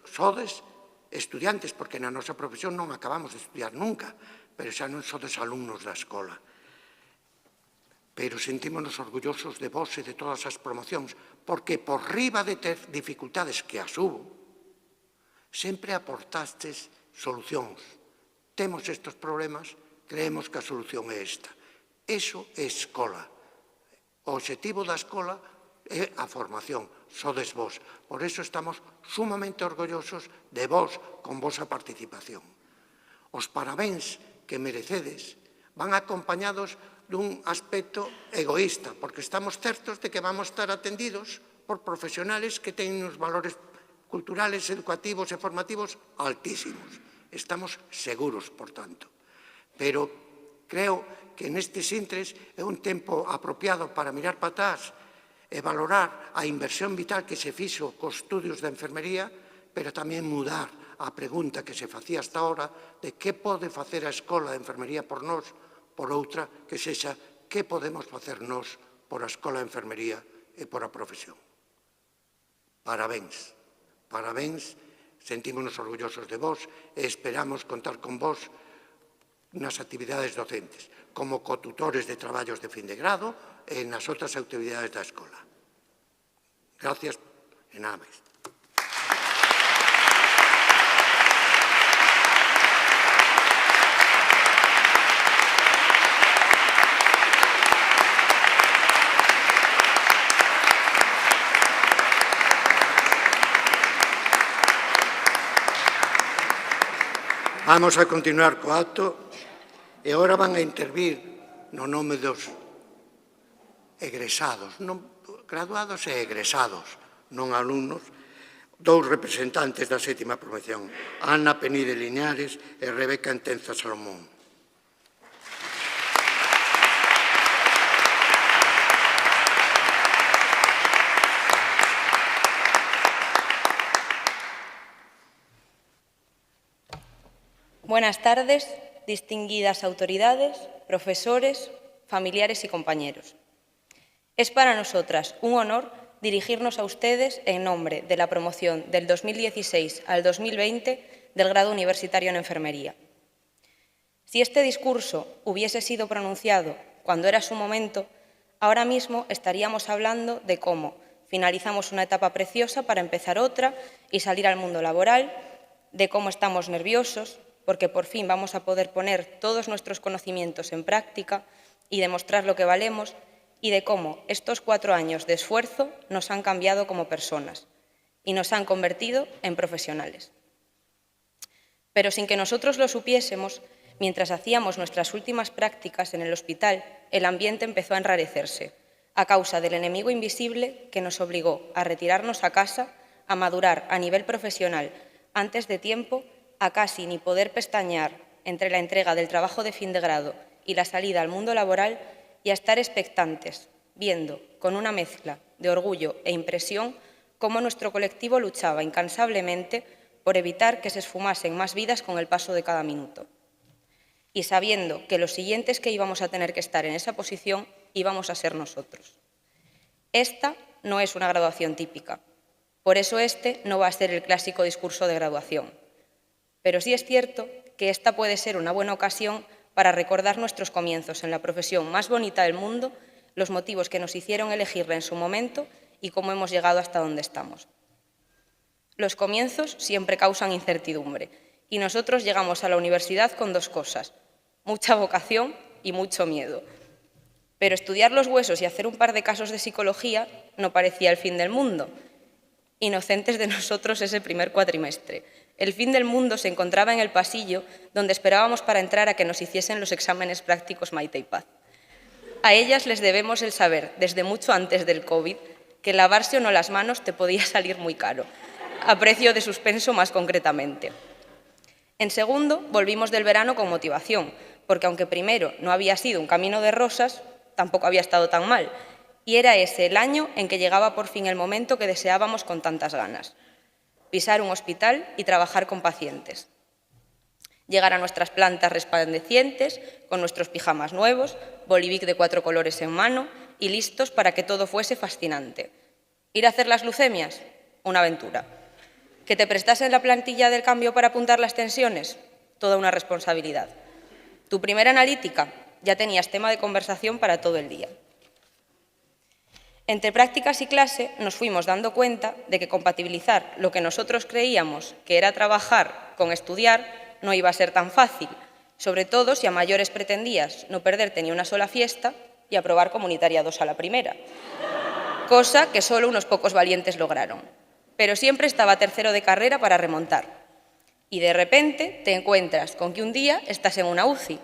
sodes estudiantes, porque na nosa profesión non acabamos de estudiar nunca, pero xa non sodes alumnos da escola. Pero sentímonos orgullosos de vos e de todas as promocións, porque por riba de ter dificultades que as hubo, sempre aportastes solucións. Temos estes problemas, creemos que a solución é esta. Iso é escola. O obxectivo da escola é a formación, sodes vos. Por iso estamos sumamente orgullosos de vos con vosa participación. Os parabéns que merecedes van acompañados dun aspecto egoísta, porque estamos certos de que vamos estar atendidos por profesionales que teñen uns valores culturales, educativos e formativos altísimos. Estamos seguros, por tanto. Pero creo que nestes intres é un tempo apropiado para mirar para atrás e valorar a inversión vital que se fixo cos estudios de enfermería, pero tamén mudar a pregunta que se facía hasta ahora de que pode facer a escola de enfermería por nós, por outra que sexa que podemos facer nós por a escola de enfermería e por a profesión. Parabéns, parabéns, sentímonos orgullosos de vos e esperamos contar con vos nas actividades docentes, como cotutores de traballos de fin de grado e nas outras actividades da escola. Gracias e nada máis. Vamos a continuar co acto e agora van a intervir no nome dos egresados, non graduados e egresados, non alumnos, dous representantes da sétima promoción, Ana Penide Liñares e Rebeca Entenza Salomón. Buenas tardes, distinguidas autoridades, profesores, familiares y compañeros. Es para nosotras un honor dirigirnos a ustedes en nombre de la promoción del 2016 al 2020 del grado universitario en enfermería. Si este discurso hubiese sido pronunciado cuando era su momento, ahora mismo estaríamos hablando de cómo finalizamos una etapa preciosa para empezar otra y salir al mundo laboral, de cómo estamos nerviosos, porque por fin vamos a poder poner todos nuestros conocimientos en práctica y demostrar lo que valemos, y de cómo estos 4 años de esfuerzo nos han cambiado como personas y nos han convertido en profesionales. Pero sin que nosotros lo supiésemos, mientras hacíamos nuestras últimas prácticas en el hospital, el ambiente empezó a enrarecerse, a causa del enemigo invisible que nos obligó a retirarnos a casa, a madurar a nivel profesional antes de tiempo, a casi ni poder pestañear entre la entrega del trabajo de fin de grado y la salida al mundo laboral, y a estar expectantes, viendo, con una mezcla de orgullo e impresión, cómo nuestro colectivo luchaba incansablemente por evitar que se esfumasen más vidas con el paso de cada minuto. Y sabiendo que los siguientes que íbamos a tener que estar en esa posición íbamos a ser nosotros. Esta no es una graduación típica. Por eso este no va a ser el clásico discurso de graduación. Pero sí es cierto que esta puede ser una buena ocasión para recordar nuestros comienzos en la profesión más bonita del mundo, los motivos que nos hicieron elegirla en su momento y cómo hemos llegado hasta donde estamos. Los comienzos siempre causan incertidumbre y nosotros llegamos a la universidad con 2 cosas, mucha vocación y mucho miedo. Pero estudiar los huesos y hacer un par de casos de psicología no parecía el fin del mundo. Inocentes de nosotros ese primer cuatrimestre. El fin del mundo se encontraba en el pasillo donde esperábamos para entrar a que nos hiciesen los exámenes prácticos Maite y Paz. A ellas les debemos el saber, desde mucho antes del COVID, que lavarse o no las manos te podía salir muy caro, a precio de suspenso más concretamente. En segundo, volvimos del verano con motivación, porque aunque primero no había sido un camino de rosas, tampoco había estado tan mal, y era ese el año en que llegaba por fin el momento que deseábamos con tantas ganas. Pisar un hospital y trabajar con pacientes. Llegar a nuestras plantas resplandecientes, con nuestros pijamas nuevos, bolivic de 4 colores en mano y listos para que todo fuese fascinante. Ir a hacer las leucemias, una aventura. Que te prestasen la plantilla del cambio para apuntar las tensiones, toda una responsabilidad. Tu primera analítica, ya tenías tema de conversación para todo el día. Entre prácticas y clase nos fuimos dando cuenta de que compatibilizar lo que nosotros creíamos que era trabajar con estudiar no iba a ser tan fácil, sobre todo si a mayores pretendías no perderte ni una sola fiesta y aprobar comunitaria 2 a la primera, cosa que solo unos pocos valientes lograron. Pero siempre estaba tercero de carrera para remontar. Y de repente te encuentras con que un día estás en una UCI,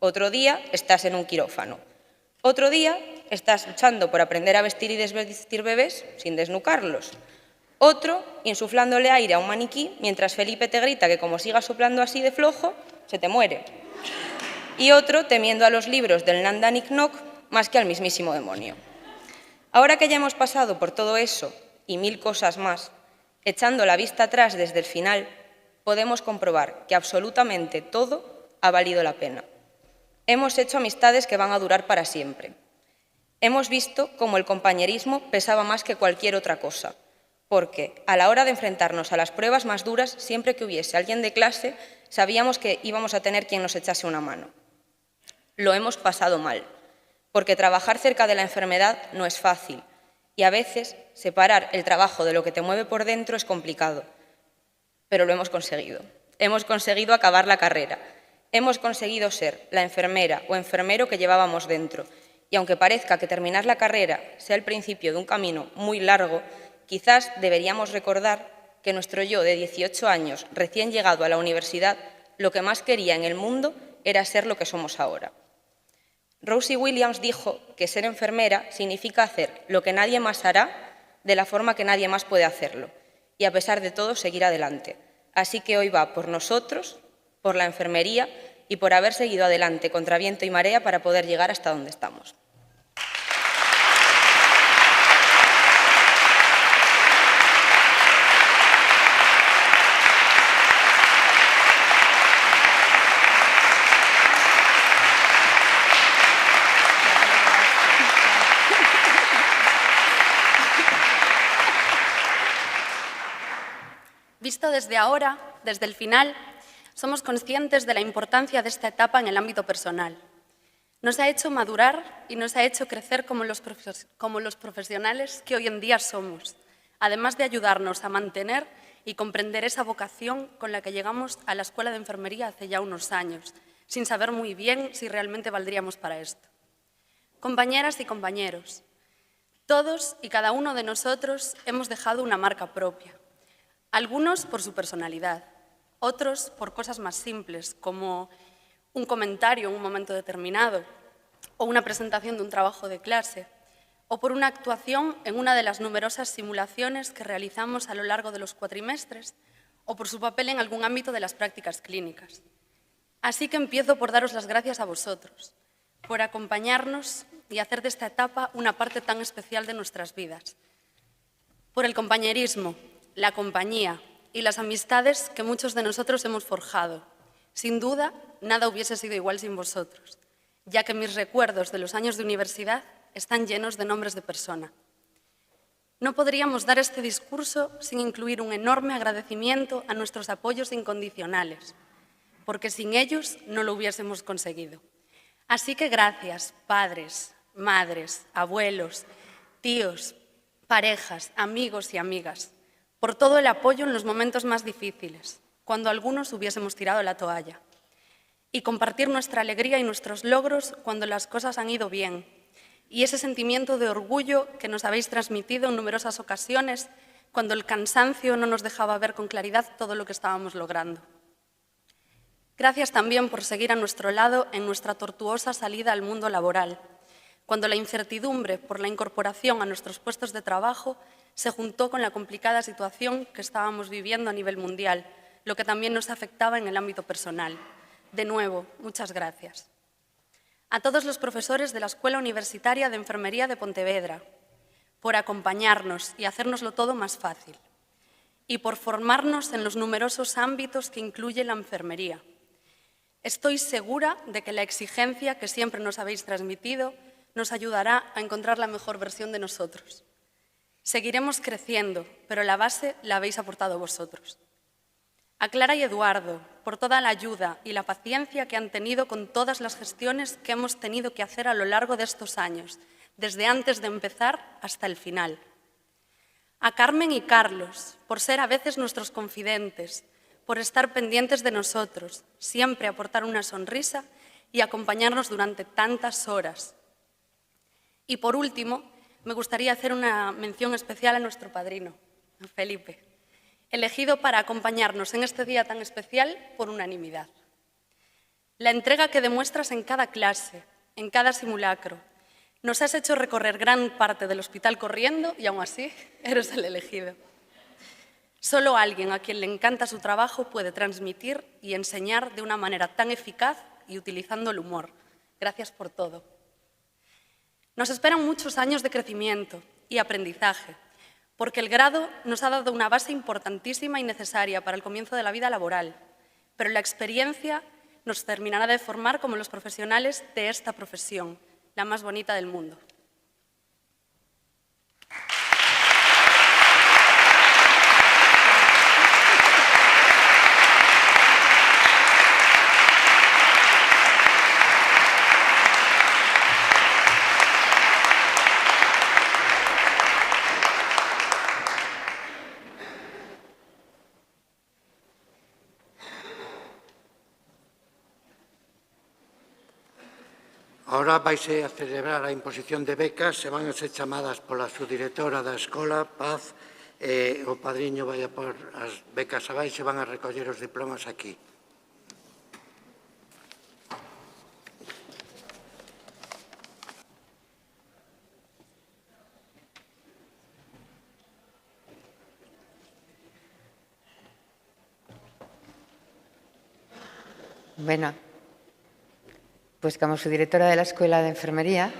otro día estás en un quirófano, otro día estás luchando por aprender a vestir y desvestir bebés sin desnucarlos. Otro, insuflándole aire a un maniquí, mientras Felipe te grita que como sigas soplando así de flojo, se te muere. Y otro, temiendo a los libros del Nanda Niknok más que al mismísimo demonio. Ahora que ya hemos pasado por todo eso y 1000 cosas más, echando la vista atrás desde el final, podemos comprobar que absolutamente todo ha valido la pena. Hemos hecho amistades que van a durar para siempre. Hemos visto cómo el compañerismo pesaba más que cualquier otra cosa, porque a la hora de enfrentarnos a las pruebas más duras, siempre que hubiese alguien de clase, sabíamos que íbamos a tener quien nos echase una mano. Lo hemos pasado mal, porque trabajar cerca de la enfermedad no es fácil y a veces separar el trabajo de lo que te mueve por dentro es complicado, pero lo hemos conseguido. Hemos conseguido acabar la carrera, hemos conseguido ser la enfermera o enfermero que llevábamos dentro. Y aunque parezca que terminar la carrera sea el principio de un camino muy largo, quizás deberíamos recordar que nuestro yo de 18 años, recién llegado a la universidad, lo que más quería en el mundo era ser lo que somos ahora. Rosie Williams dijo que ser enfermera significa hacer lo que nadie más hará de la forma que nadie más puede hacerlo y, a pesar de todo, seguir adelante. Así que hoy va por nosotros, por la enfermería y por haber seguido adelante contra viento y marea para poder llegar hasta donde estamos. Visto desde ahora, desde el final, somos conscientes de la importancia de esta etapa en el ámbito personal. Nos ha hecho madurar y nos ha hecho crecer como los profesionales que hoy en día somos, además de ayudarnos a mantener y comprender esa vocación con la que llegamos a la Escuela de Enfermería hace ya unos años, sin saber muy bien si realmente valdríamos para esto. Compañeras y compañeros, todos y cada uno de nosotros hemos dejado una marca propia. Algunos por su personalidad, otros por cosas más simples, como un comentario en un momento determinado, o una presentación de un trabajo de clase, o por una actuación en una de las numerosas simulaciones que realizamos a lo largo de los cuatrimestres, o por su papel en algún ámbito de las prácticas clínicas. Así que empiezo por daros las gracias a vosotros, por acompañarnos y hacer de esta etapa una parte tan especial de nuestras vidas, por el compañerismo, la compañía y las amistades que muchos de nosotros hemos forjado. Sin duda, nada hubiese sido igual sin vosotros, ya que mis recuerdos de los años de universidad están llenos de nombres de persona. No podríamos dar este discurso sin incluir un enorme agradecimiento a nuestros apoyos incondicionales, porque sin ellos no lo hubiésemos conseguido. Así que gracias, padres, madres, abuelos, tíos, parejas, amigos y amigas, por todo el apoyo en los momentos más difíciles, cuando algunos hubiésemos tirado la toalla, y compartir nuestra alegría y nuestros logros cuando las cosas han ido bien, y ese sentimiento de orgullo que nos habéis transmitido en numerosas ocasiones cuando el cansancio no nos dejaba ver con claridad todo lo que estábamos logrando. Gracias también por seguir a nuestro lado en nuestra tortuosa salida al mundo laboral, cuando la incertidumbre por la incorporación a nuestros puestos de trabajo se juntó con la complicada situación que estábamos viviendo a nivel mundial, lo que también nos afectaba en el ámbito personal. De nuevo, muchas gracias. A todos los profesores de la Escuela Universitaria de Enfermería de Pontevedra, por acompañarnos y hacérnoslo todo más fácil, y por formarnos en los numerosos ámbitos que incluye la enfermería. Estoy segura de que la exigencia que siempre nos habéis transmitido nos ayudará a encontrar la mejor versión de nosotros. Seguiremos creciendo, pero la base la habéis aportado vosotros. A Clara y Eduardo, por toda la ayuda y la paciencia que han tenido con todas las gestiones que hemos tenido que hacer a lo largo de estos años, desde antes de empezar hasta el final. A Carmen y Carlos, por ser a veces nuestros confidentes, por estar pendientes de nosotros, siempre aportar una sonrisa y acompañarnos durante tantas horas. Y por último, me gustaría hacer una mención especial a nuestro padrino, a Felipe, elegido para acompañarnos en este día tan especial por unanimidad. La entrega que demuestras en cada clase, en cada simulacro, nos has hecho recorrer gran parte del hospital corriendo y aún así eres el elegido. Solo alguien a quien le encanta su trabajo puede transmitir y enseñar de una manera tan eficaz y utilizando el humor. Gracias por todo. Nos esperan muchos años de crecimiento y aprendizaje, porque el grado nos ha dado una base importantísima y necesaria para el comienzo de la vida laboral, pero la experiencia nos terminará de formar como los profesionales de esta profesión, la más bonita del mundo. Ahora vais a celebrar a imposición de becas, se van a ser chamadas pola subdirectora da escola, Paz, o padriño vai a por as becas abaixo e van a recoller os diplomas aquí. Bueno, pues como subdirectora de la Escuela de Enfermería,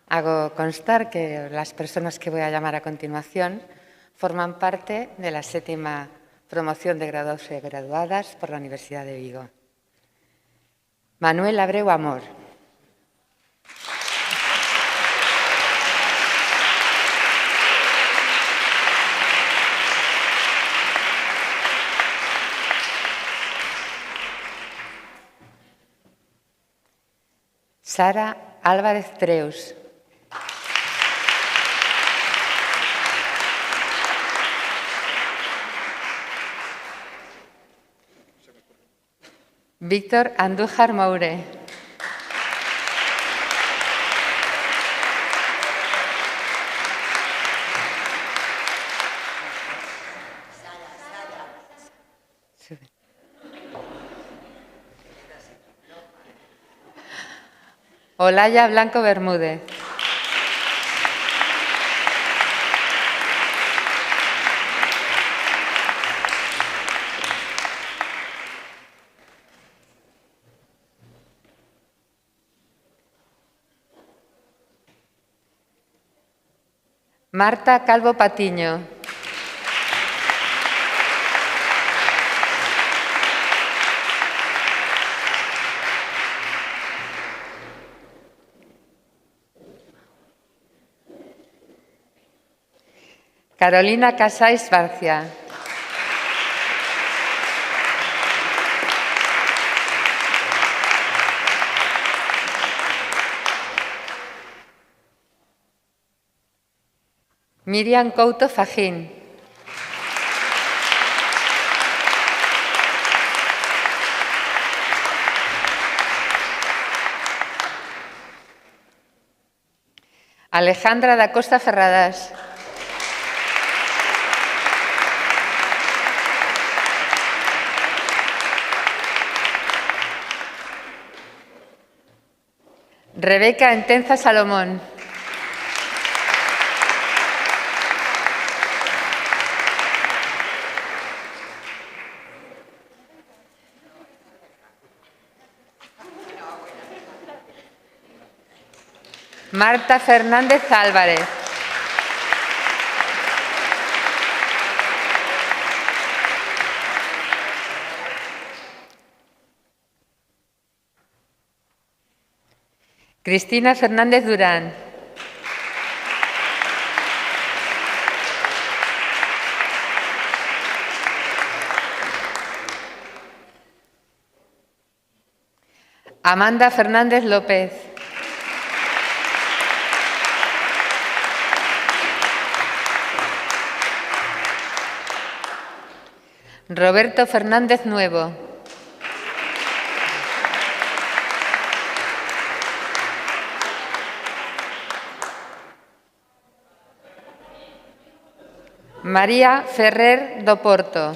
hago constar que las personas que voy a llamar a continuación forman parte de la 7ª promoción de graduados y graduadas por la Universidad de Vigo. Manuel Abreu Amor. Sara Álvarez Treus. Víctor Andújar Moure. Olaya Blanco Bermúdez. Marta Calvo Patiño. Carolina Casais Barcia. Miriam Couto Fajín. Alejandra da Costa Ferradas. Rebeca Entenza Salomón. Marta Fernández Álvarez. Cristina Fernández Durán. Amanda Fernández López. Roberto Fernández Nuevo. María Ferrer do Porto.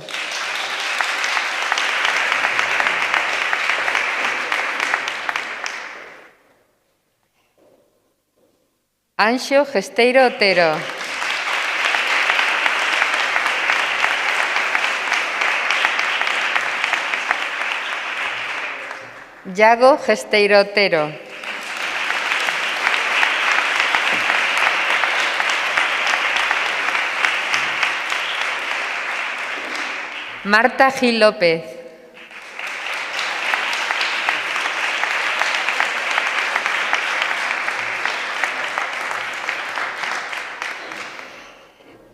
Anxo Gesteiro Otero. Iago Gesteiro Otero. Marta Gil López.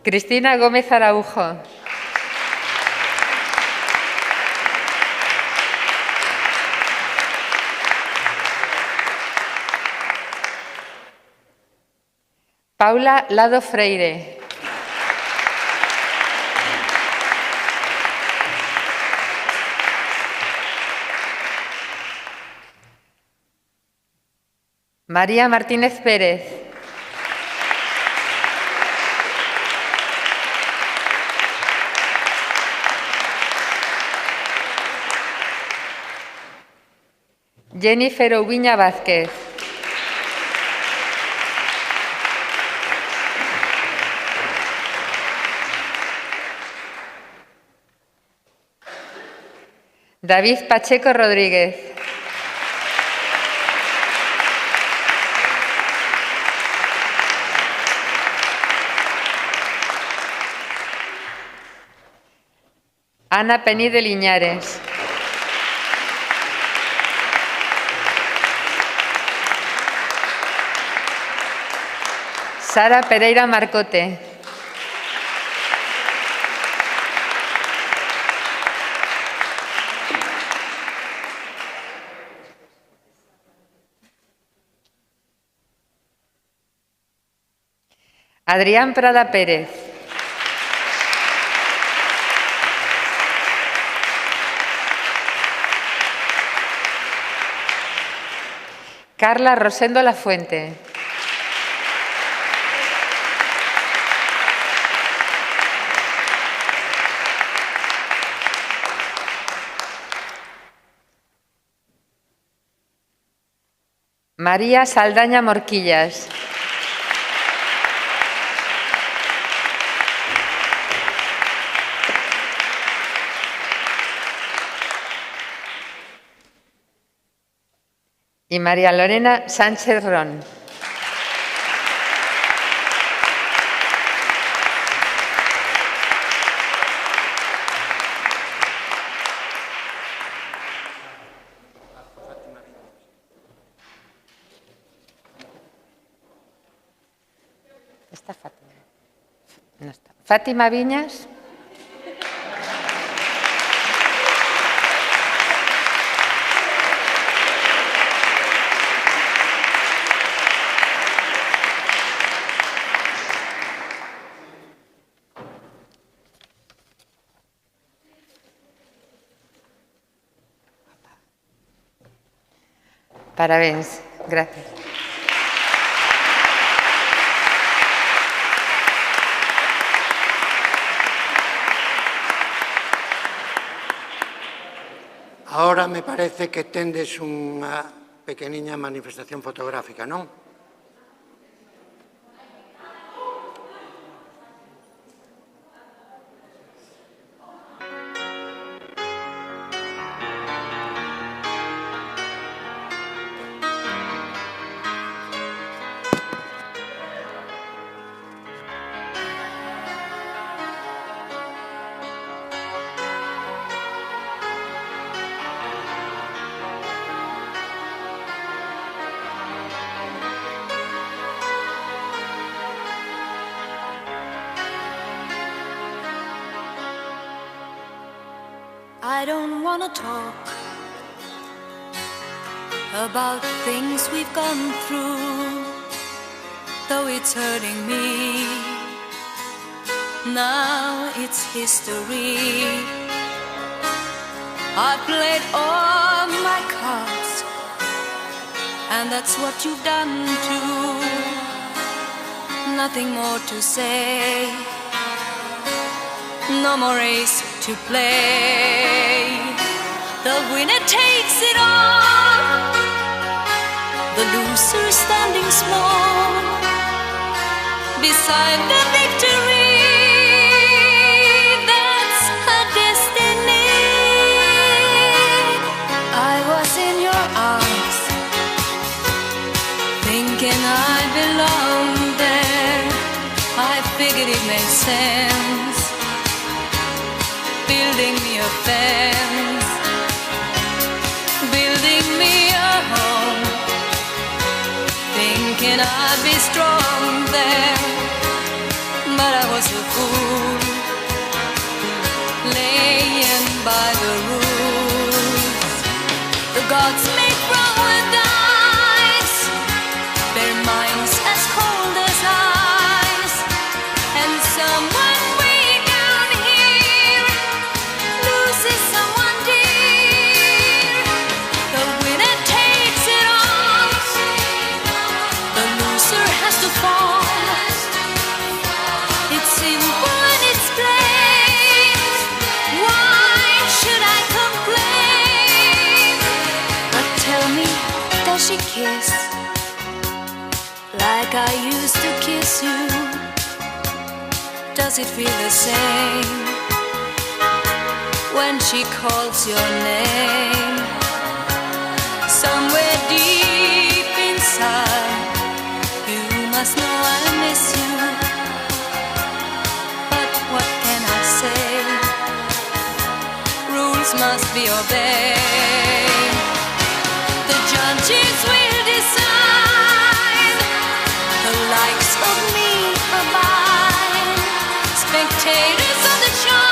Cristina Gómez Araujo. Paula Lado Freire. María Martínez Pérez. Jennifer Oubiña Vázquez. David Pacheco Rodríguez. Ana Penide Liñares. Sara Pereira Marcote. Adrián Prada Pérez. Carla Rosendo Lafuente. María Saldaña Morquillas. Y María Lorena Sánchez Ron. ¿Está Fátima? No está. Fátima Viñas. Parabéns. Gracias. Ahora me parece que tendes unha pequeniña manifestación fotográfica, non? I don't want to talk about things we've gone through, though it's hurting me. Now it's history. I played all my cards, and that's what you've done too. Nothing more to say, no more race to play. The winner takes it all, the loser standing small beside the victory. That's her destiny. I was in your arms, thinking I belonged there. I figured it made sense, building me a fence, building me a home, thinking I'd be strong there, but I was a fool, laying by the rules. The gods make wrong with dice, their minds as cold as ice, and someone way down here loses someone dear. The winner takes it all, the loser has to fall. It's simple and it's plain. Why should I complain? But tell me, does she kiss like I used to kiss you? Does it feel the same when she calls your name. Somewhere deep inside, you must know I miss you. But what can I say? Rules must be obeyed. The judges will decide. The likes of me abide. Spectators of the show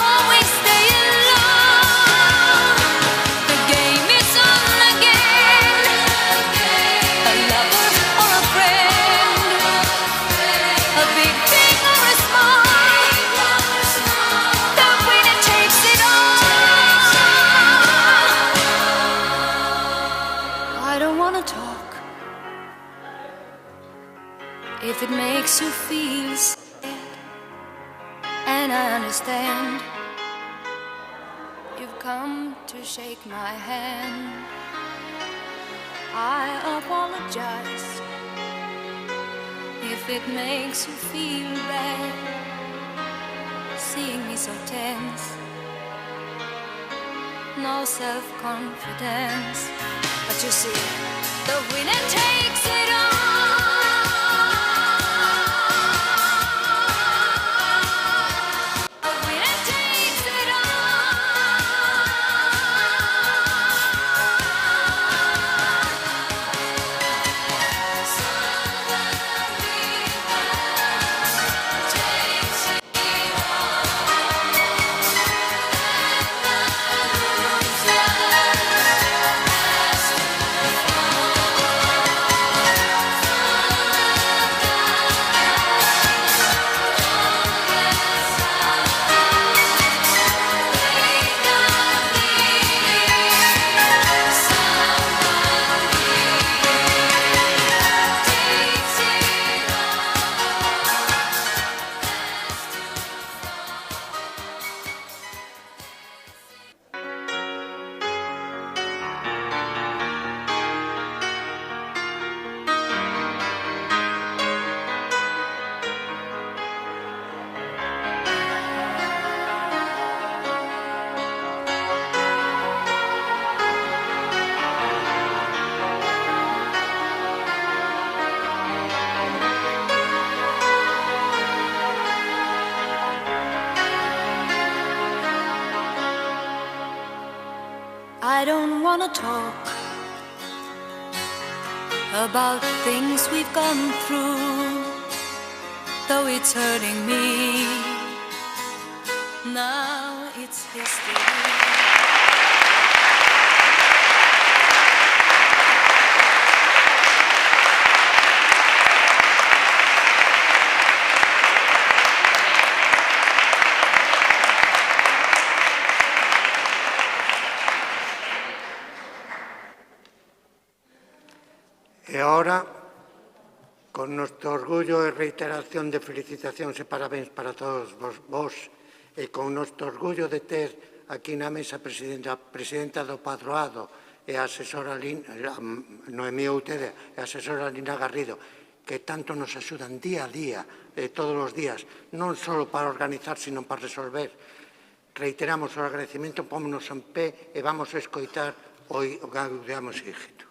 always stay alone. The game is on again. A lover or a friend, a big thing or a small, the winner takes it all. I don't wanna talk if it makes you feel sad, and I understand. You've come to shake my hand. I apologize if it makes you feel bad, seeing me so tense, no self-confidence. But you see, the winner takes it all. The winner takes it I don't wanna talk about things we've gone through, though it's hurting me. Now it's history. E ahora, con nuestro orgullo e reiteración de felicitacións e parabéns para todos vos, e con nuestro orgullo de ter aquí na mesa a presidenta do Padroado e a asesora Noemí Outede e a asesora Lina Garrido, que tanto nos axudan día a día, todos os días, non só para organizar, sino para resolver. Reiteramos o agradecimento, pómonos en pé e vamos a escoitar o Gaudeamus Igitur.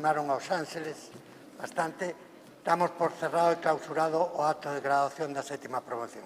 aproximaron aos Ángeles bastante, damos por cerrado e clausurado o acto de graduación da 7ª promoción.